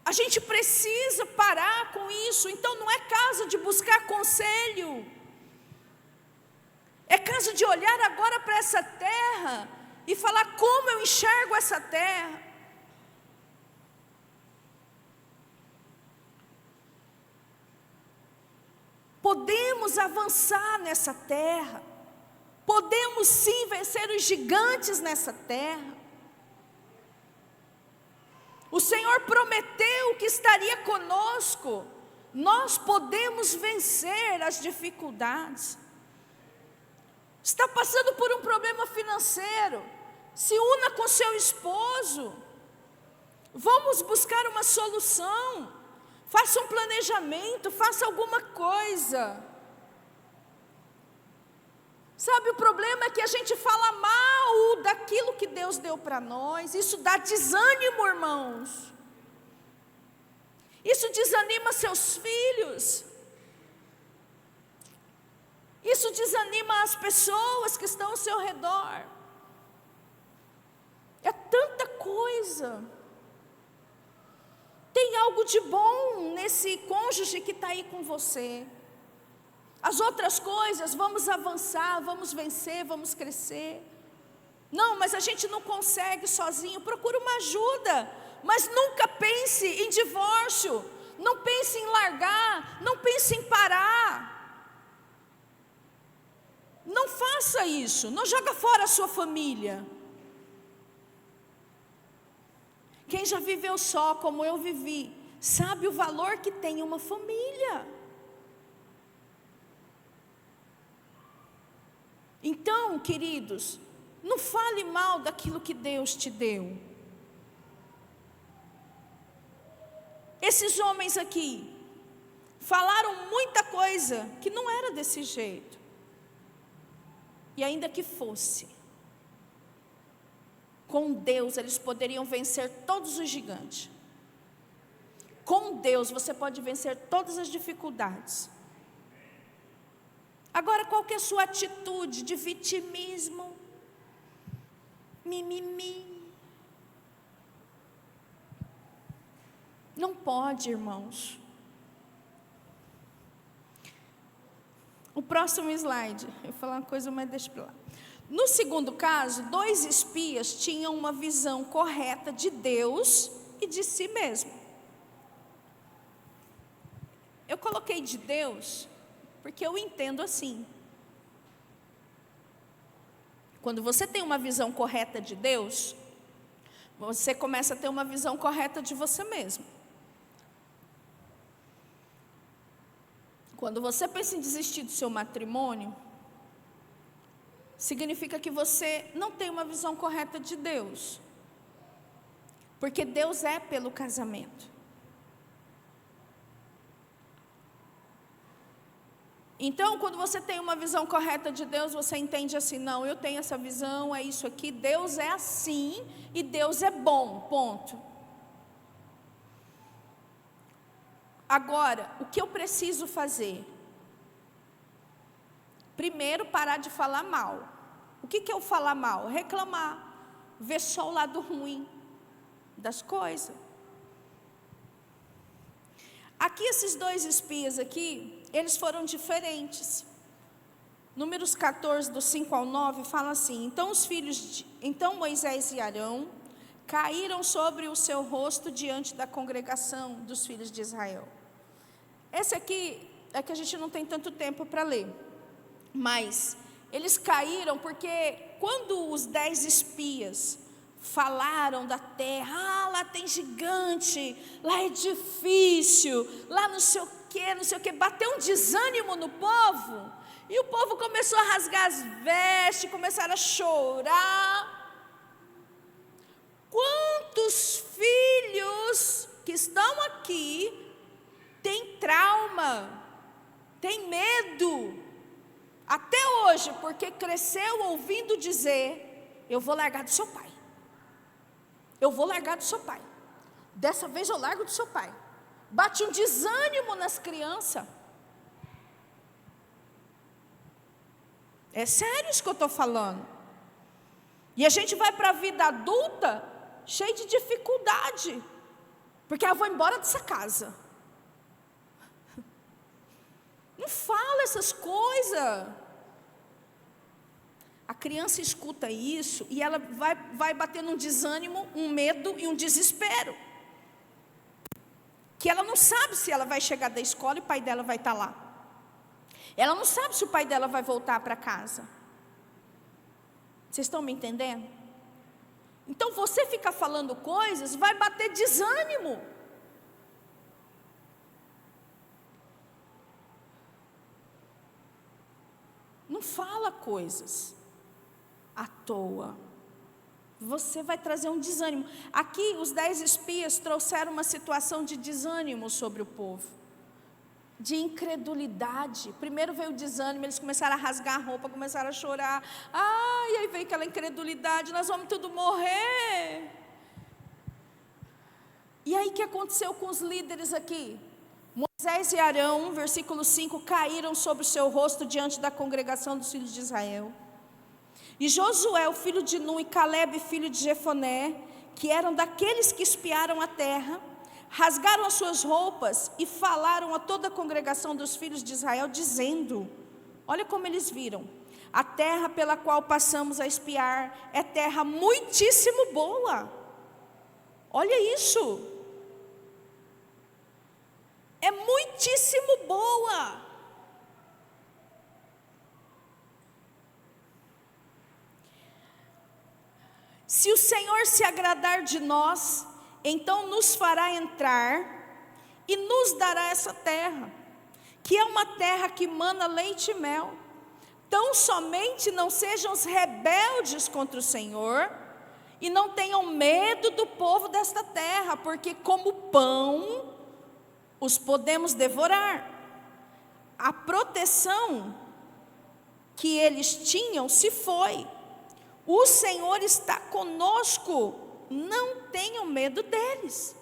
A gente precisa parar com isso. Então não é caso de buscar conselho. É caso de olhar agora para essa terra e falar: como eu enxergo essa terra? Podemos avançar nessa terra. Podemos sim vencer os gigantes nessa terra. O Senhor prometeu que estaria conosco. Nós podemos vencer as dificuldades. Está passando por um problema financeiro? Se una com seu esposo. Vamos buscar uma solução. Faça um planejamento, faça alguma coisa. Sabe, o problema é que a gente fala mal daquilo que Deus deu para nós. Isso dá desânimo, irmãos. Isso desanima seus filhos. Isso desanima as pessoas que estão ao seu redor. É tanta coisa. Tem algo de bom nesse cônjuge que está aí com você. As outras coisas, vamos avançar, vamos vencer, vamos crescer. Não, mas a gente não consegue sozinho, procura uma ajuda. Mas nunca pense em divórcio, não pense em largar, não pense em parar. Não faça isso, não joga fora a sua família. Quem já viveu só, como eu vivi, sabe o valor que tem uma família. Então, queridos, não fale mal daquilo que Deus te deu. Esses homens aqui falaram muita coisa que não era desse jeito. E ainda que fosse, com Deus eles poderiam vencer todos os gigantes. Com Deus você pode vencer todas as dificuldades. Agora, qual que é a sua atitude de vitimismo? Mimimi. Não pode, irmãos. O próximo slide, eu vou falar uma coisa, mas deixa para lá. No segundo caso, 2 espias tinham uma visão correta de Deus e de si mesmo. Eu coloquei de Deus porque eu entendo assim. Quando você tem uma visão correta de Deus, você começa a ter uma visão correta de você mesmo. Quando você pensa em desistir do seu matrimônio, significa que você não tem uma visão correta de Deus. Porque Deus é pelo casamento. Então, quando você tem uma visão correta de Deus, você entende assim, não, eu tenho essa visão, é isso aqui, Deus é assim e Deus é bom, ponto. Agora, o que eu preciso fazer? Primeiro, parar de falar mal. O que é o falar mal? Reclamar, ver só o lado ruim das coisas. Aqui, esses 2 espias aqui, eles foram diferentes. Números 14, do 5 ao 9, fala assim: Então Moisés e Arão caíram sobre o seu rosto diante da congregação dos filhos de Israel. Esse aqui é que a gente não tem tanto tempo para ler. Mas eles caíram porque quando os 10 espias falaram da terra, lá tem gigante, lá é difícil, lá não sei o que, bateu um desânimo no povo, e o povo começou a rasgar as vestes, começaram a chorar. Quantos filhos que estão aqui têm trauma, têm medo, até hoje, porque cresceu ouvindo dizer, eu vou largar do seu pai. Eu vou largar do seu pai. Dessa vez eu largo do seu pai. Bate um desânimo nas crianças. É sério isso que eu estou falando. E a gente vai para a vida adulta cheio de dificuldade. Porque eu vou embora dessa casa. Não fala essas coisas. A criança escuta isso e ela vai batendo um desânimo, um medo e um desespero. Que ela não sabe se ela vai chegar da escola e o pai dela vai estar lá. Ela não sabe se o pai dela vai voltar para casa. Vocês estão me entendendo? Então você fica falando coisas, vai bater desânimo. Não fala coisas à toa. Você vai trazer um desânimo. Aqui os 10 espias trouxeram uma situação de desânimo sobre o povo. De incredulidade. Primeiro veio o desânimo, eles começaram a rasgar a roupa, começaram a chorar. E aí veio aquela incredulidade, nós vamos tudo morrer. E aí o que aconteceu com os líderes aqui? Moisés e Arão, versículo 5, caíram sobre o seu rosto diante da congregação dos filhos de Israel. E Josué, o filho de Nun, e Calebe, filho de Jefoné, que eram daqueles que espiaram a terra, rasgaram as suas roupas e falaram a toda a congregação dos filhos de Israel, dizendo, olha como eles viram: a terra pela qual passamos a espiar é terra muitíssimo boa. Olha isso. É muitíssimo boa. Se o Senhor se agradar de nós, então nos fará entrar e nos dará essa terra, que é uma terra que mana leite e mel. Tão somente não sejam os rebeldes contra o Senhor, e não tenham medo do povo desta terra, porque como pão os podemos devorar. A proteção que eles tinham se foi. O Senhor está conosco, não tenham medo deles.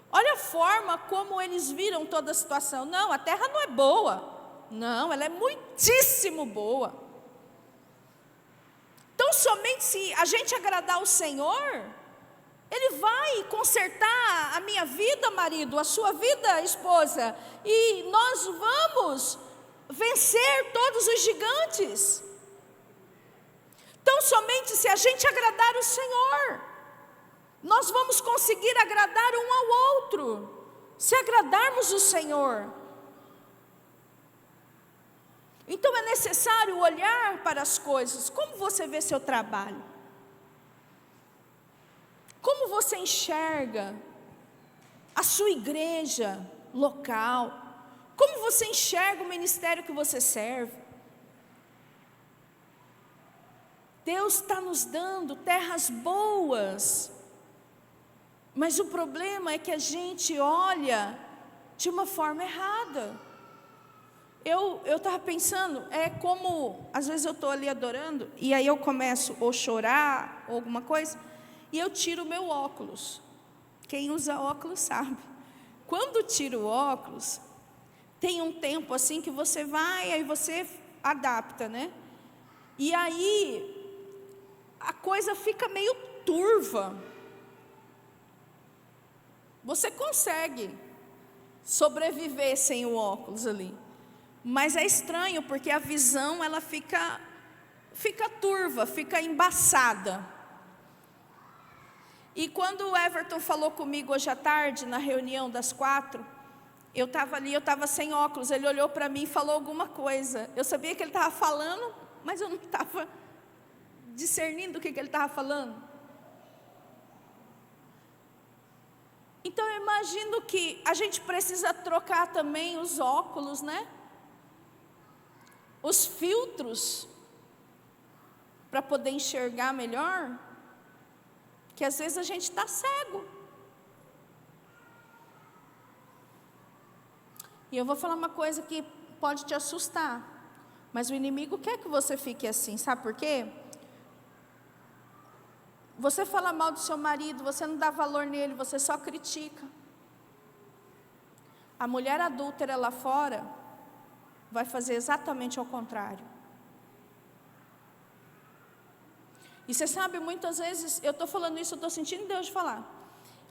Olha a forma como eles viram toda a situação. Não, a terra não é boa. Não, ela é muitíssimo boa. Então, somente se a gente agradar o Senhor, Ele vai consertar a minha vida, marido, a sua vida, esposa, e nós vamos vencer todos os gigantes. Então, somente se a gente agradar o Senhor, nós vamos conseguir agradar um ao outro, se agradarmos o Senhor. Então é necessário olhar para as coisas. Como você vê seu trabalho? Como você enxerga a sua igreja local? Como você enxerga o ministério que você serve? Deus está nos dando terras boas, mas o problema é que a gente olha de uma forma errada. Eu estava pensando, é como, às vezes eu estou ali adorando, e aí eu começo ou chorar, ou alguma coisa, e eu tiro o meu óculos. Quem usa óculos sabe. Quando tiro o óculos, tem um tempo assim que você vai, aí você adapta, né? E aí a coisa fica meio turva. Você consegue sobreviver sem o óculos ali, mas é estranho porque a visão ela fica turva, fica embaçada. E quando o Everton falou comigo hoje à tarde na reunião das 4, eu estava ali, eu estava sem óculos. Ele olhou para mim e falou alguma coisa. Eu sabia que ele estava falando, mas eu não estava discernindo o que ele estava falando. Então eu imagino que a gente precisa trocar também os óculos, né? Os filtros, para poder enxergar melhor, que às vezes a gente está cego. E eu vou falar uma coisa que pode te assustar, mas o inimigo quer que você fique assim, sabe por quê? Você fala mal do seu marido, você não dá valor nele, você só critica. A mulher adúltera lá fora vai fazer exatamente ao contrário. E você sabe, muitas vezes, eu estou falando isso, eu estou sentindo Deus falar.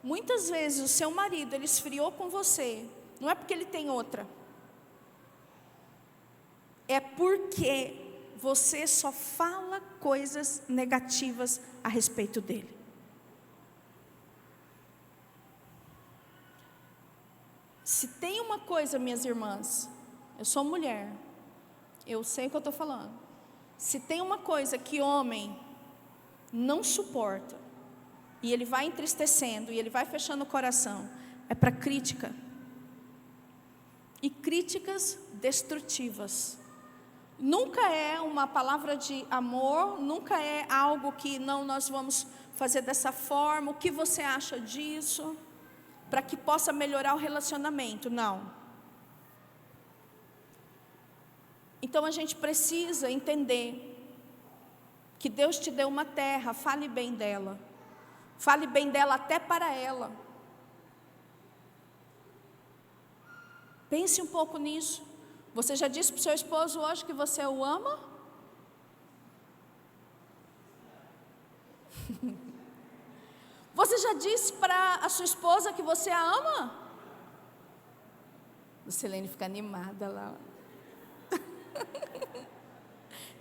Muitas vezes o seu marido, ele esfriou com você, não é porque ele tem outra. É porque você só fala coisas negativas a respeito dele. Se tem uma coisa, minhas irmãs, eu sou mulher, eu sei o que eu estou falando. Se tem uma coisa que homem não suporta, e ele vai entristecendo, e ele vai fechando o coração, é para crítica. E críticas destrutivas. Nunca é uma palavra de amor, nunca é algo que não, nós vamos fazer dessa forma, o que você acha disso, para que possa melhorar o relacionamento, não. Então a gente precisa entender que Deus te deu uma terra, fale bem dela até para ela. Pense um pouco nisso. Você já disse para o seu esposo hoje que você o ama? Você já disse para a sua esposa que você a ama? Lucilene fica animada lá.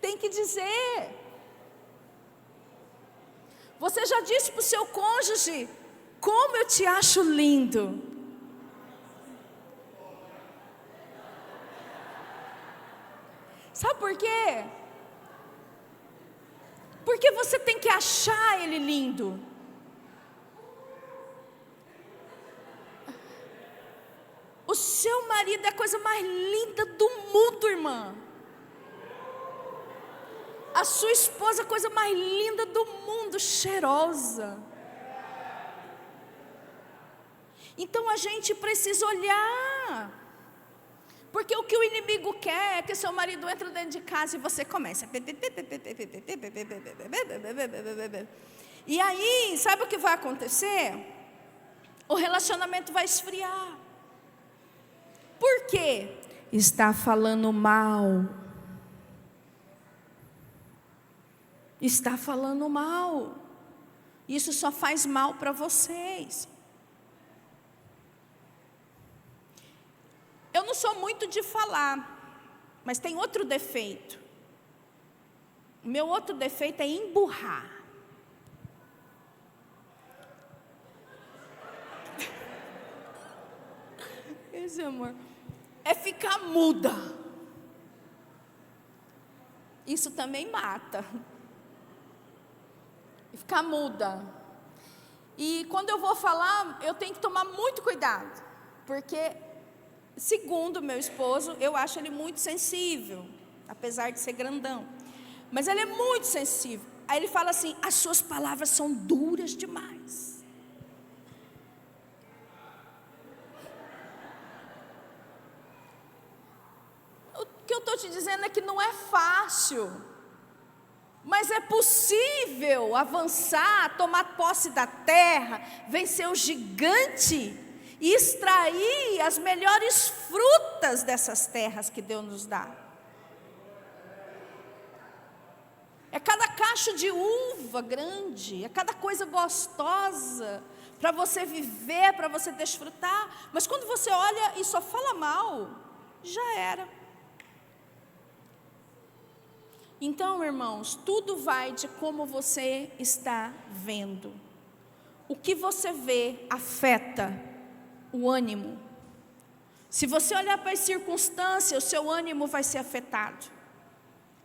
Tem que dizer. Você já disse para o seu cônjuge: como eu te acho lindo. Sabe por quê? Porque você tem que achar ele lindo. O seu marido é a coisa mais linda do mundo, irmã. A sua esposa é a coisa mais linda do mundo, cheirosa. Então a gente precisa olhar. Porque o que o inimigo quer é que seu marido entre dentro de casa e você comece. E aí, sabe o que vai acontecer? O relacionamento vai esfriar. Por quê? Está falando mal. Está falando mal. Isso só faz mal para vocês. Eu não sou muito de falar, mas tem outro defeito. O meu outro defeito é emburrar. Esse amor é ficar muda. Isso também mata. Ficar muda. E quando eu vou falar, eu tenho que tomar muito cuidado, porque segundo meu esposo, eu acho ele muito sensível, apesar de ser grandão. Mas ele é muito sensível. Aí ele fala assim: as suas palavras são duras demais. O que eu estou te dizendo é que não é fácil. Mas é possível avançar, tomar posse da terra, vencer o gigante e extrair as melhores frutas dessas terras que Deus nos dá. É cada cacho de uva grande, é cada coisa gostosa para você viver, para você desfrutar. Mas quando você olha e só fala mal, já era. Então, irmãos, tudo vai de como você está vendo. O que você vê afeta o ânimo. Se você olhar para as circunstâncias, o seu ânimo vai ser afetado.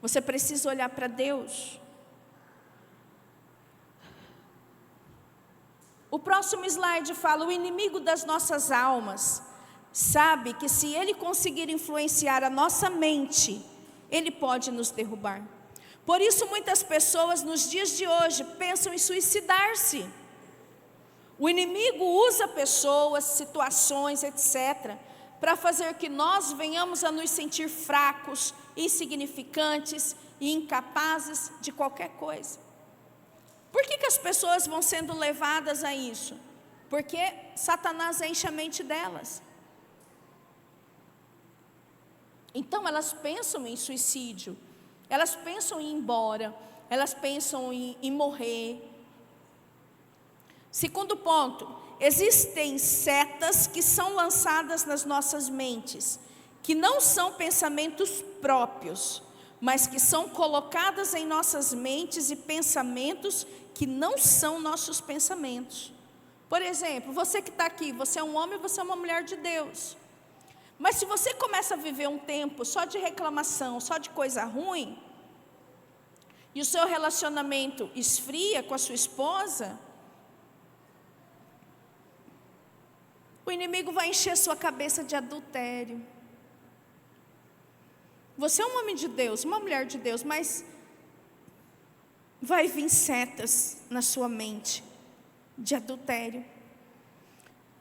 Você precisa olhar para Deus. O próximo slide fala: o inimigo das nossas almas sabe que se ele conseguir influenciar a nossa mente, ele pode nos derrubar. Por isso muitas pessoas nos dias de hoje pensam em suicidar-se. O inimigo usa pessoas, situações, etc., para fazer que nós venhamos a nos sentir fracos, insignificantes e incapazes de qualquer coisa. Por que as pessoas vão sendo levadas a isso? Porque Satanás enche a mente delas. Então elas pensam em suicídio, elas pensam em ir embora, elas pensam em morrer. Segundo ponto, existem setas que são lançadas nas nossas mentes, que não são pensamentos próprios, mas que são colocadas em nossas mentes e pensamentos que não são nossos pensamentos. Por exemplo, você que está aqui, você é um homem, você é uma mulher de Deus. Mas se você começa a viver um tempo só de reclamação, só de coisa ruim, e o seu relacionamento esfria com a sua esposa, o inimigo vai encher sua cabeça de adultério. Você é um homem de Deus, uma mulher de Deus, mas vai vir setas na sua mente de adultério.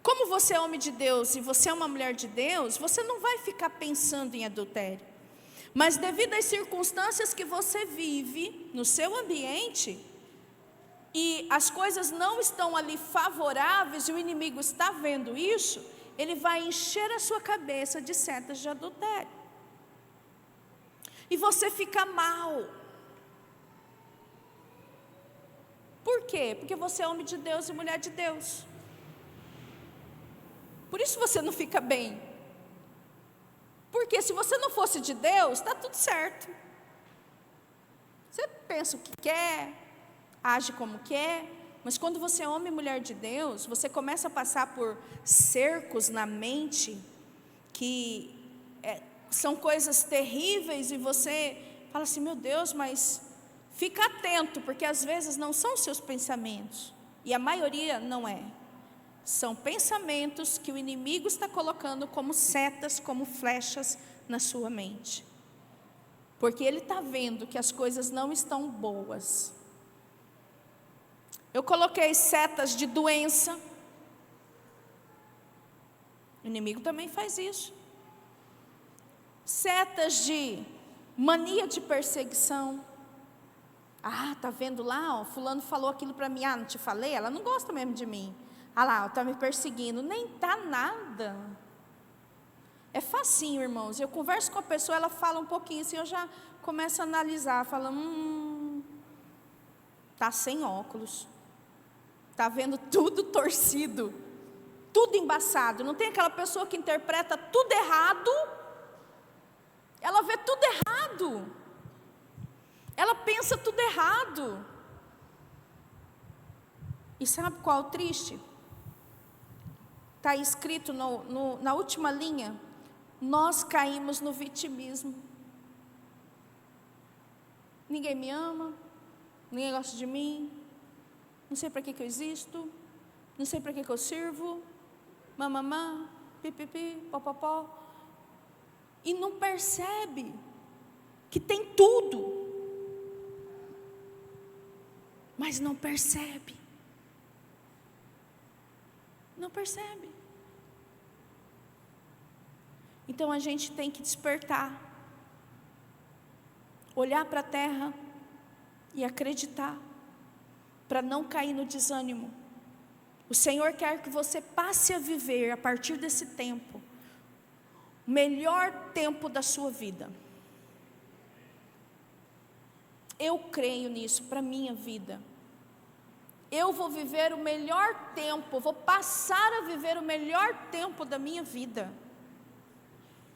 Como você é homem de Deus e você é uma mulher de Deus, você não vai ficar pensando em adultério. Mas devido às circunstâncias que você vive no seu ambiente, e as coisas não estão ali favoráveis, e o inimigo está vendo isso, ele vai encher a sua cabeça de setas de adultério. E você fica mal. Por quê? Porque você é homem de Deus e mulher de Deus. Por isso você não fica bem. Porque se você não fosse de Deus, está tudo certo. Você pensa o que quer, age como quer, mas quando você é homem e mulher de Deus, você começa a passar por cercos na mente, que são coisas terríveis, e você fala assim, meu Deus, mas fica atento, porque às vezes não são seus pensamentos, e a maioria não é. São pensamentos que o inimigo está colocando como setas, como flechas na sua mente. Porque ele está vendo que as coisas não estão boas. Eu coloquei setas de doença. O inimigo também faz isso. Setas de mania de perseguição. Ah, tá vendo lá, ó, fulano falou aquilo para mim. Ah, não te falei? Ela não gosta mesmo de mim. Ah lá, está me perseguindo. Nem tá nada. É facinho, irmãos. Eu converso com a pessoa, ela fala um pouquinho assim, eu já começo a analisar, falo, tá sem óculos. Tá vendo tudo torcido, tudo embaçado. Não tem aquela pessoa que interpreta tudo errado. Ela vê tudo errado. Ela pensa tudo errado. E sabe qual é o triste? Está escrito na última linha, nós caímos no vitimismo. Ninguém me ama, ninguém gosta de mim, não sei para que eu existo, não sei para que eu sirvo, mamamá, pipipi, popopó, e não percebe que tem tudo, mas não percebe. Não percebe. Então a gente tem que despertar, olhar para a terra e acreditar, para não cair no desânimo. O Senhor quer que você passe a viver a partir desse tempo, o melhor tempo da sua vida. Eu creio nisso para a minha vida. Eu vou viver o melhor tempo, vou passar a viver o melhor tempo da minha vida.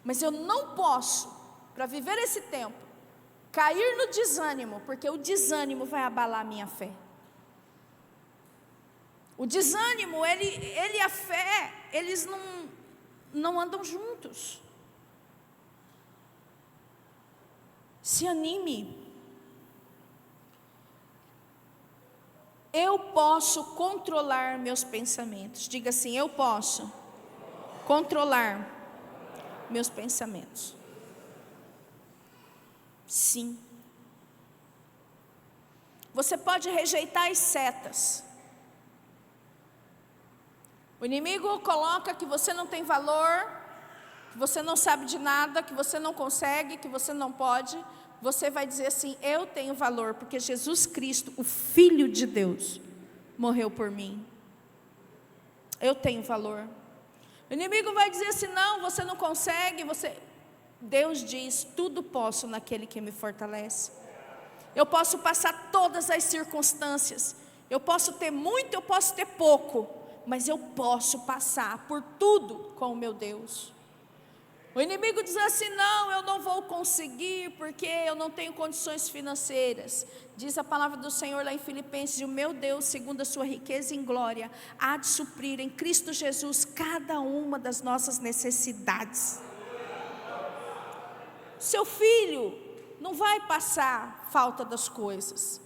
Mas eu não posso, para viver esse tempo, cair no desânimo, porque o desânimo vai abalar a minha fé. O desânimo, ele e a fé, eles não andam juntos. Se anime. Eu posso controlar meus pensamentos. Diga assim, eu posso controlar meus pensamentos. Sim. Você pode rejeitar as setas. O inimigo coloca que você não tem valor, que você não sabe de nada, que você não consegue, que você não pode. Você vai dizer assim, eu tenho valor, porque Jesus Cristo, o Filho de Deus, morreu por mim. Eu tenho valor. O inimigo vai dizer assim, não, você não consegue, Deus diz, tudo posso naquele que me fortalece. Eu posso passar todas as circunstâncias, eu posso ter muito, eu posso ter pouco, mas eu posso passar por tudo com o meu Deus. O inimigo diz assim, não, eu não vou conseguir, porque eu não tenho condições financeiras. Diz a palavra do Senhor lá em Filipenses, o meu Deus, segundo a sua riqueza em glória, há de suprir em Cristo Jesus cada uma das nossas necessidades. Seu filho não vai passar falta das coisas.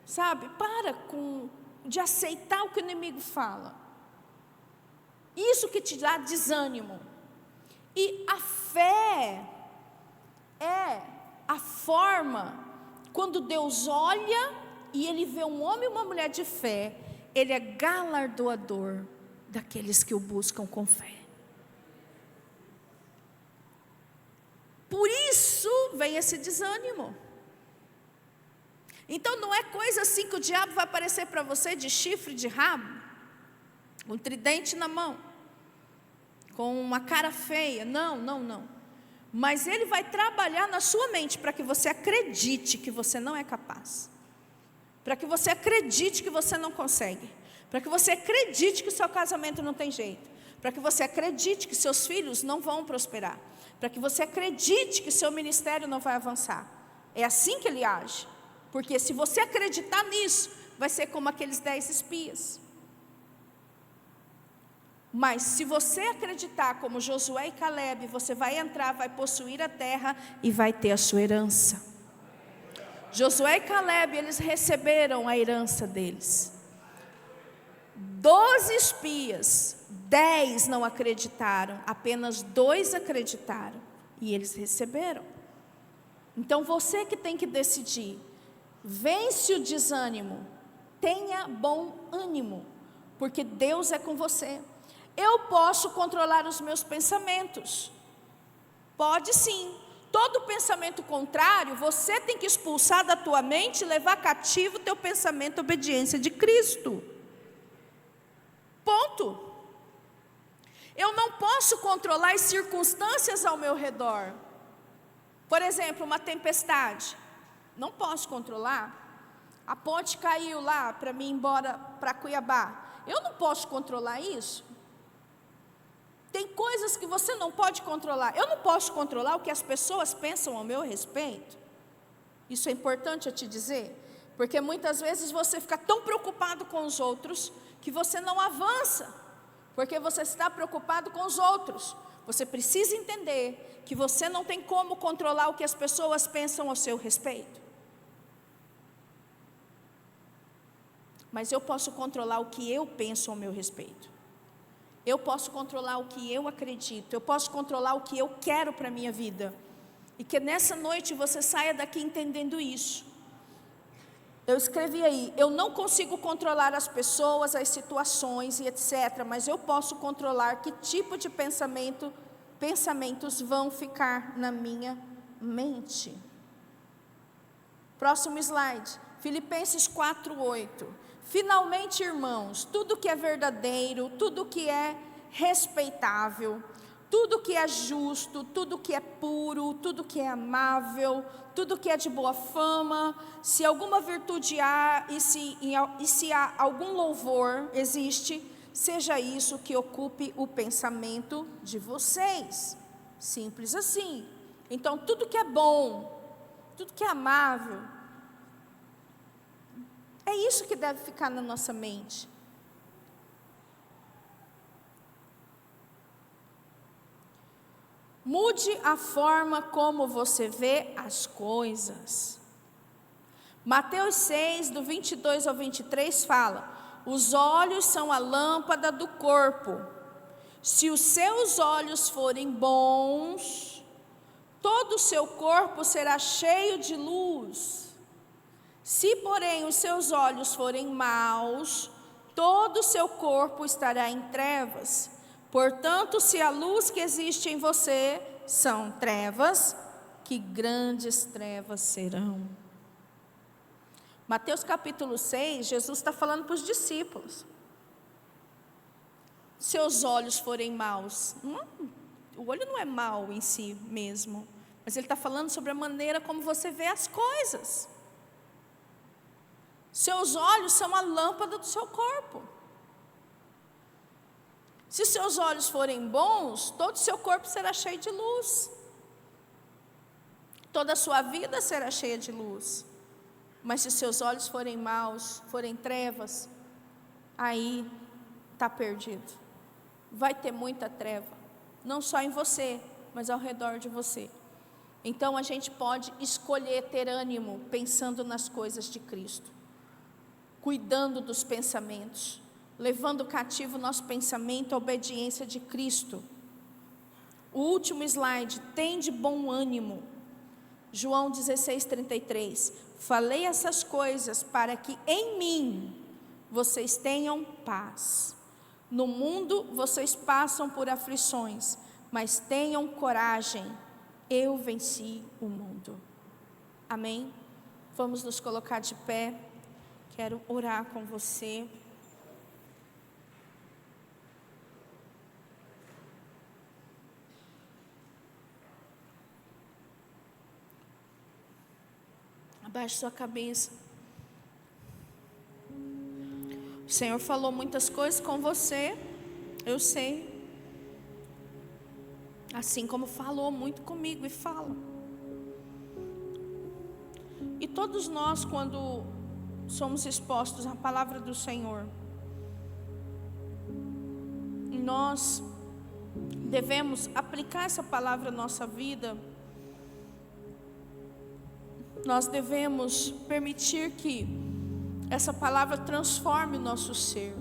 Sabe, de aceitar o que o inimigo fala. Isso que te dá desânimo. E a fé é a forma, quando Deus olha e Ele vê um homem e uma mulher de fé, Ele é galardoador daqueles que o buscam com fé. Por isso vem esse desânimo. Então não é coisa assim que o diabo vai aparecer para você de chifre, de rabo. um tridente na mão, com uma cara feia. Não, não, não. Mas ele vai trabalhar na sua mente para que você acredite que você não é capaz, para que você acredite que você não consegue, para que você acredite que o seu casamento não tem jeito, para que você acredite que seus filhos não vão prosperar, para que você acredite que seu ministério não vai avançar. É assim que ele age, porque se você acreditar nisso, vai ser como aqueles 10 espias. Mas se você acreditar como Josué e Caleb, você vai entrar, vai possuir a terra e vai ter a sua herança. Josué e Caleb, eles receberam a herança deles. 12 espias, 10 não acreditaram, apenas 2 acreditaram e eles receberam. Então você que tem que decidir, vence o desânimo, tenha bom ânimo, porque Deus é com você. Eu posso controlar os meus pensamentos? Pode sim. Todo pensamento contrário, você tem que expulsar da tua mente e levar cativo o teu pensamento à obediência de Cristo. Ponto. Eu não posso controlar as circunstâncias ao meu redor. Por exemplo, uma tempestade. Não posso controlar. A ponte caiu lá para mim ir embora para Cuiabá. Eu não posso controlar isso. Tem coisas que você não pode controlar. Eu não posso controlar o que as pessoas pensam ao meu respeito. Isso é importante eu te dizer, porque muitas vezes você fica tão preocupado com os outros que você não avança, porque você está preocupado com os outros. Você precisa entender que você não tem como controlar o que as pessoas pensam ao seu respeito. Mas eu posso controlar o que eu penso ao meu respeito. Eu posso controlar o que eu acredito, eu posso controlar o que eu quero para a minha vida. E que nessa noite você saia daqui entendendo isso. Eu escrevi aí, eu não consigo controlar as pessoas, as situações e etc. Mas eu posso controlar que tipo de pensamentos vão ficar na minha mente. Próximo slide, Filipenses 4:8. Finalmente, irmãos, tudo que é verdadeiro, tudo que é respeitável, tudo que é justo, tudo que é puro, tudo que é amável, tudo que é de boa fama, se alguma virtude há e se há algum louvor existe, seja isso que ocupe o pensamento de vocês. Simples assim. Então, tudo que é bom, tudo que é amável, é isso que deve ficar na nossa mente. Mude a forma como você vê as coisas. Mateus 6, do 22 ao 23 fala: os olhos são a lâmpada do corpo. Se os seus olhos forem bons, todo o seu corpo será cheio de luz. Se, porém, os seus olhos forem maus, todo o seu corpo estará em trevas. Portanto, se a luz que existe em você são trevas, que grandes trevas serão. Mateus capítulo 6, Jesus está falando para os discípulos. Seus olhos forem maus, o olho não é mau em si mesmo, mas ele está falando sobre a maneira como você vê as coisas. Seus olhos são a lâmpada do seu corpo. Se seus olhos forem bons, todo o seu corpo será cheio de luz. Toda a sua vida será cheia de luz. Mas se seus olhos forem maus, forem trevas, aí está perdido. Vai ter muita treva, não só em você, mas ao redor de você. Então a gente pode escolher ter ânimo pensando nas coisas de Cristo, cuidando dos pensamentos, levando cativo o nosso pensamento à obediência de Cristo. O último slide, tem de bom ânimo. João 16:33. Falei essas coisas para que em mim vocês tenham paz. No mundo vocês passam por aflições, mas tenham coragem, eu venci o mundo. Amém? Vamos nos colocar de pé. Quero orar com você. Abaixe sua cabeça. O Senhor falou muitas coisas com você, eu sei. Assim como falou muito comigo e fala. E todos nós, quando somos expostos à palavra do Senhor, nós devemos aplicar essa palavra à nossa vida. Nós devemos permitir que essa palavra transforme o nosso ser.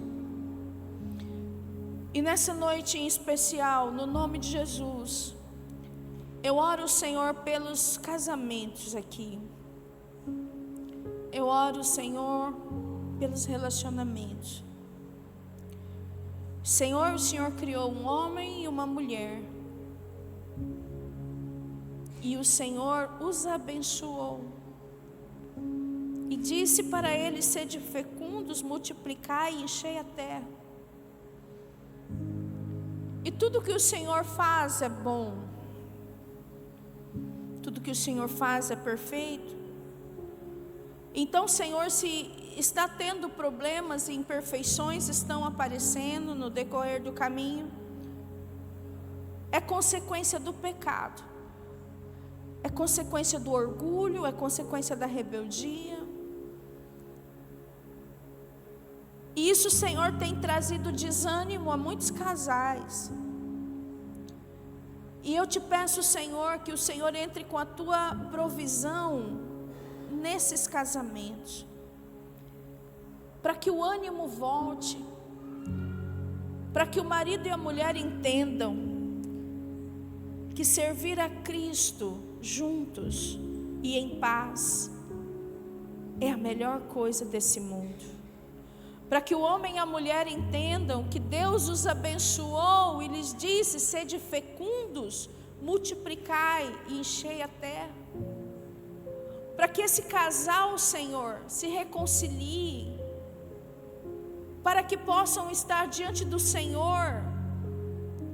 E nessa noite em especial, no nome de Jesus, eu oro, Senhor, pelos casamentos aqui. Eu oro, Senhor, pelos relacionamentos. Senhor, o Senhor criou um homem e uma mulher. E o Senhor os abençoou. E disse para eles: sede fecundos, multiplicai e enchei a terra. E tudo que o Senhor faz é bom. Tudo que o Senhor faz é perfeito. Então, Senhor, se está tendo problemas e imperfeições estão aparecendo no decorrer do caminho, é consequência do pecado. É consequência do orgulho, é consequência da rebeldia. E isso, Senhor, tem trazido desânimo a muitos casais. E eu te peço, Senhor, que o Senhor entre com a tua provisão nesses casamentos, para que o ânimo volte, para que o marido e a mulher entendam que servir a Cristo juntos e em paz é a melhor coisa desse mundo. Para que o homem e a mulher entendam que Deus os abençoou e lhes disse: sede fecundos, multiplicai e enchei a terra. Para que esse casal, Senhor, se reconcilie, para que possam estar diante do Senhor,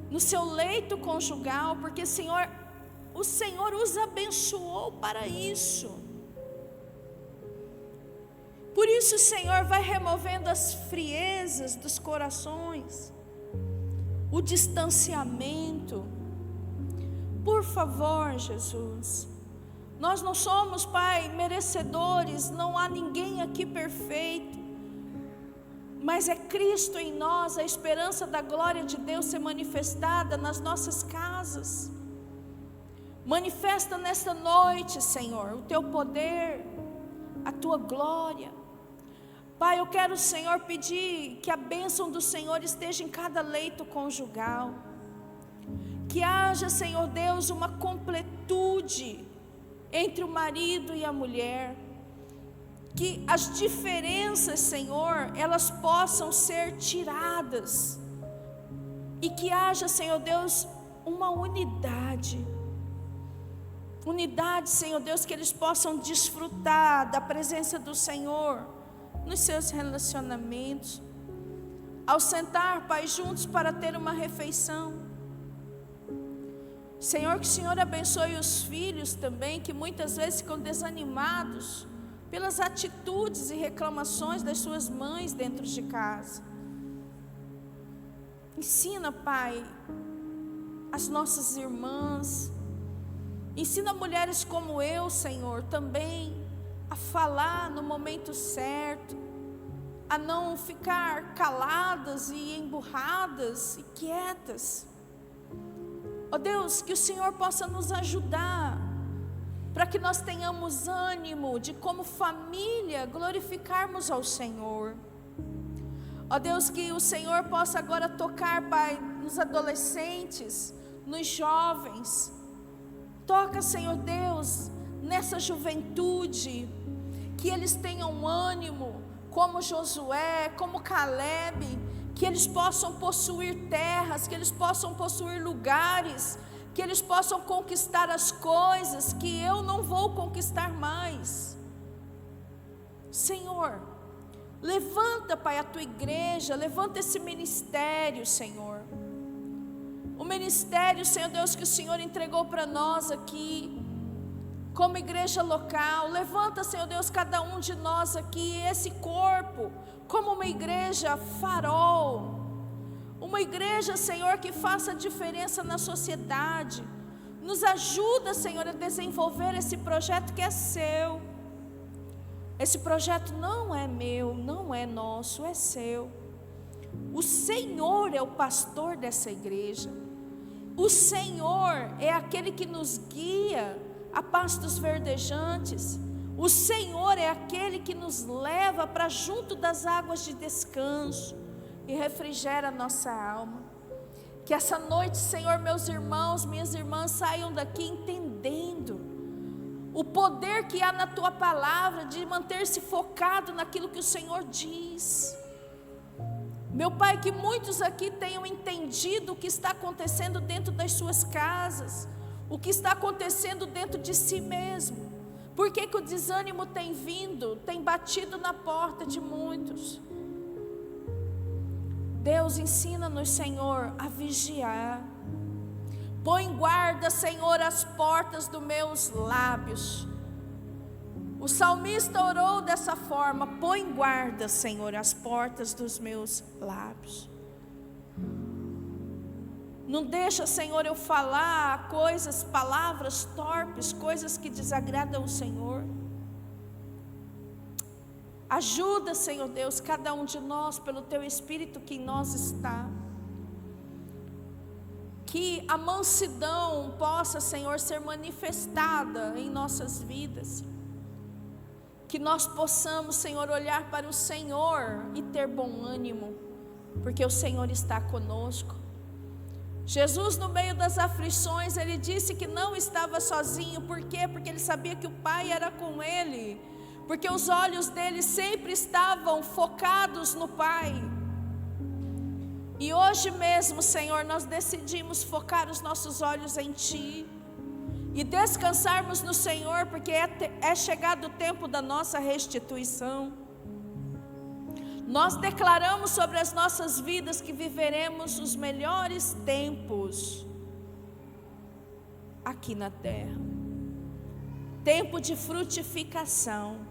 no seu leito conjugal, porque, Senhor, o Senhor os abençoou para isso. Por isso, Senhor, vai removendo as friezas dos corações, o distanciamento. Por favor, Jesus, nós não somos, Pai, merecedores, não há ninguém aqui perfeito, mas é Cristo em nós, a esperança da glória de Deus ser manifestada nas nossas casas. Manifesta nesta noite, Senhor, o teu poder, a tua glória. Pai, eu quero, Senhor, pedir que a bênção do Senhor esteja em cada leito conjugal. Que haja, Senhor Deus, uma completude entre o marido e a mulher. Que as diferenças, Senhor, elas possam ser tiradas. E que haja, Senhor Deus, uma unidade. Unidade, Senhor Deus, que eles possam desfrutar da presença do Senhor nos seus relacionamentos. Ao sentar, Pai, juntos para ter uma refeição. Senhor, que o Senhor abençoe os filhos também, que muitas vezes ficam desanimados pelas atitudes e reclamações das suas mães dentro de casa. Ensina, Pai, as nossas irmãs, ensina mulheres como eu, Senhor, também a falar no momento certo, a não ficar caladas e emburradas e quietas. Ó Deus, que o Senhor possa nos ajudar, para que nós tenhamos ânimo de, como família, glorificarmos ao Senhor. Ó Deus, que o Senhor possa agora tocar, Pai, nos adolescentes, nos jovens. Toca, Senhor Deus, nessa juventude, que eles tenham ânimo, como Josué, como Caleb, que eles possam possuir terras, que eles possam possuir lugares, que eles possam conquistar as coisas que eu não vou conquistar mais. Senhor, levanta, Pai, a tua igreja, levanta esse ministério, Senhor. O ministério, Senhor Deus, que o Senhor entregou para nós aqui, como igreja local. Levanta, Senhor Deus, cada um de nós aqui, esse corpo, como uma igreja farol, uma igreja, Senhor, que faça diferença na sociedade. Nos ajuda, Senhor, a desenvolver esse projeto que é seu. Esse projeto não é meu, não é nosso, é seu. O Senhor é o pastor dessa igreja. O Senhor é aquele que nos guia a pastos verdejantes. O Senhor é aquele que nos leva para junto das águas de descanso e refrigera a nossa alma. Que essa noite, Senhor, meus irmãos, minhas irmãs, saiam daqui entendendo o poder que há na Tua palavra de manter-se focado naquilo que o Senhor diz. Meu Pai, que muitos aqui tenham entendido o que está acontecendo dentro das suas casas, o que está acontecendo dentro de si mesmo. Por que o desânimo tem vindo, tem batido na porta de muitos? Deus, ensina-nos, Senhor, a vigiar. Põe guarda, Senhor, as portas dos meus lábios. O salmista orou dessa forma: põe guarda, Senhor, as portas dos meus lábios. Não deixa, Senhor, eu falar coisas, palavras torpes, coisas que desagradam o Senhor. Ajuda, Senhor Deus, cada um de nós, pelo Teu Espírito que em nós está. Que a mansidão possa, Senhor, ser manifestada em nossas vidas. Que nós possamos, Senhor, olhar para o Senhor e ter bom ânimo, porque o Senhor está conosco. Jesus, no meio das aflições, Ele disse que não estava sozinho. Por quê? Porque Ele sabia que o Pai era com Ele, porque os olhos dele sempre estavam focados no Pai. E hoje mesmo, Senhor, nós decidimos focar os nossos olhos em Ti e descansarmos no Senhor, porque é chegado o tempo da nossa restituição. Nós declaramos sobre as nossas vidas que viveremos os melhores tempos aqui na terra. Tempo de frutificação.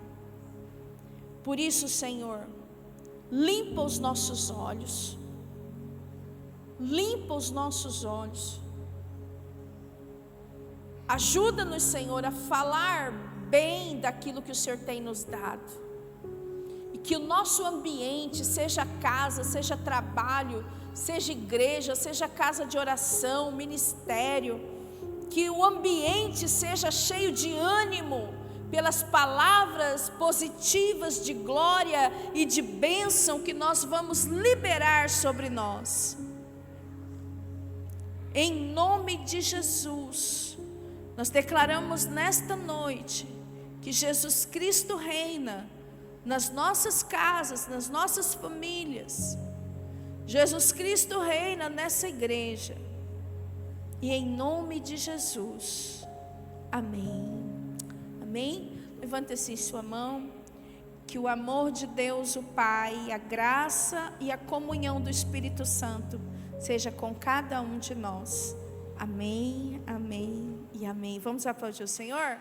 Por isso, Senhor, limpa os nossos olhos. Limpa os nossos olhos. Ajuda-nos, Senhor, a falar bem daquilo que o Senhor tem nos dado. E que o nosso ambiente, seja casa, seja trabalho, seja igreja, seja casa de oração, ministério, que o ambiente seja cheio de ânimo pelas palavras positivas de glória e de bênção que nós vamos liberar sobre nós. Em nome de Jesus, nós declaramos nesta noite que Jesus Cristo reina nas nossas casas, nas nossas famílias. Jesus Cristo reina nessa igreja. E em nome de Jesus, amém. Amém? Levante assim sua mão. Que o amor de Deus, o Pai, a graça e a comunhão do Espírito Santo seja com cada um de nós. Amém, amém e amém. Vamos aplaudir o Senhor?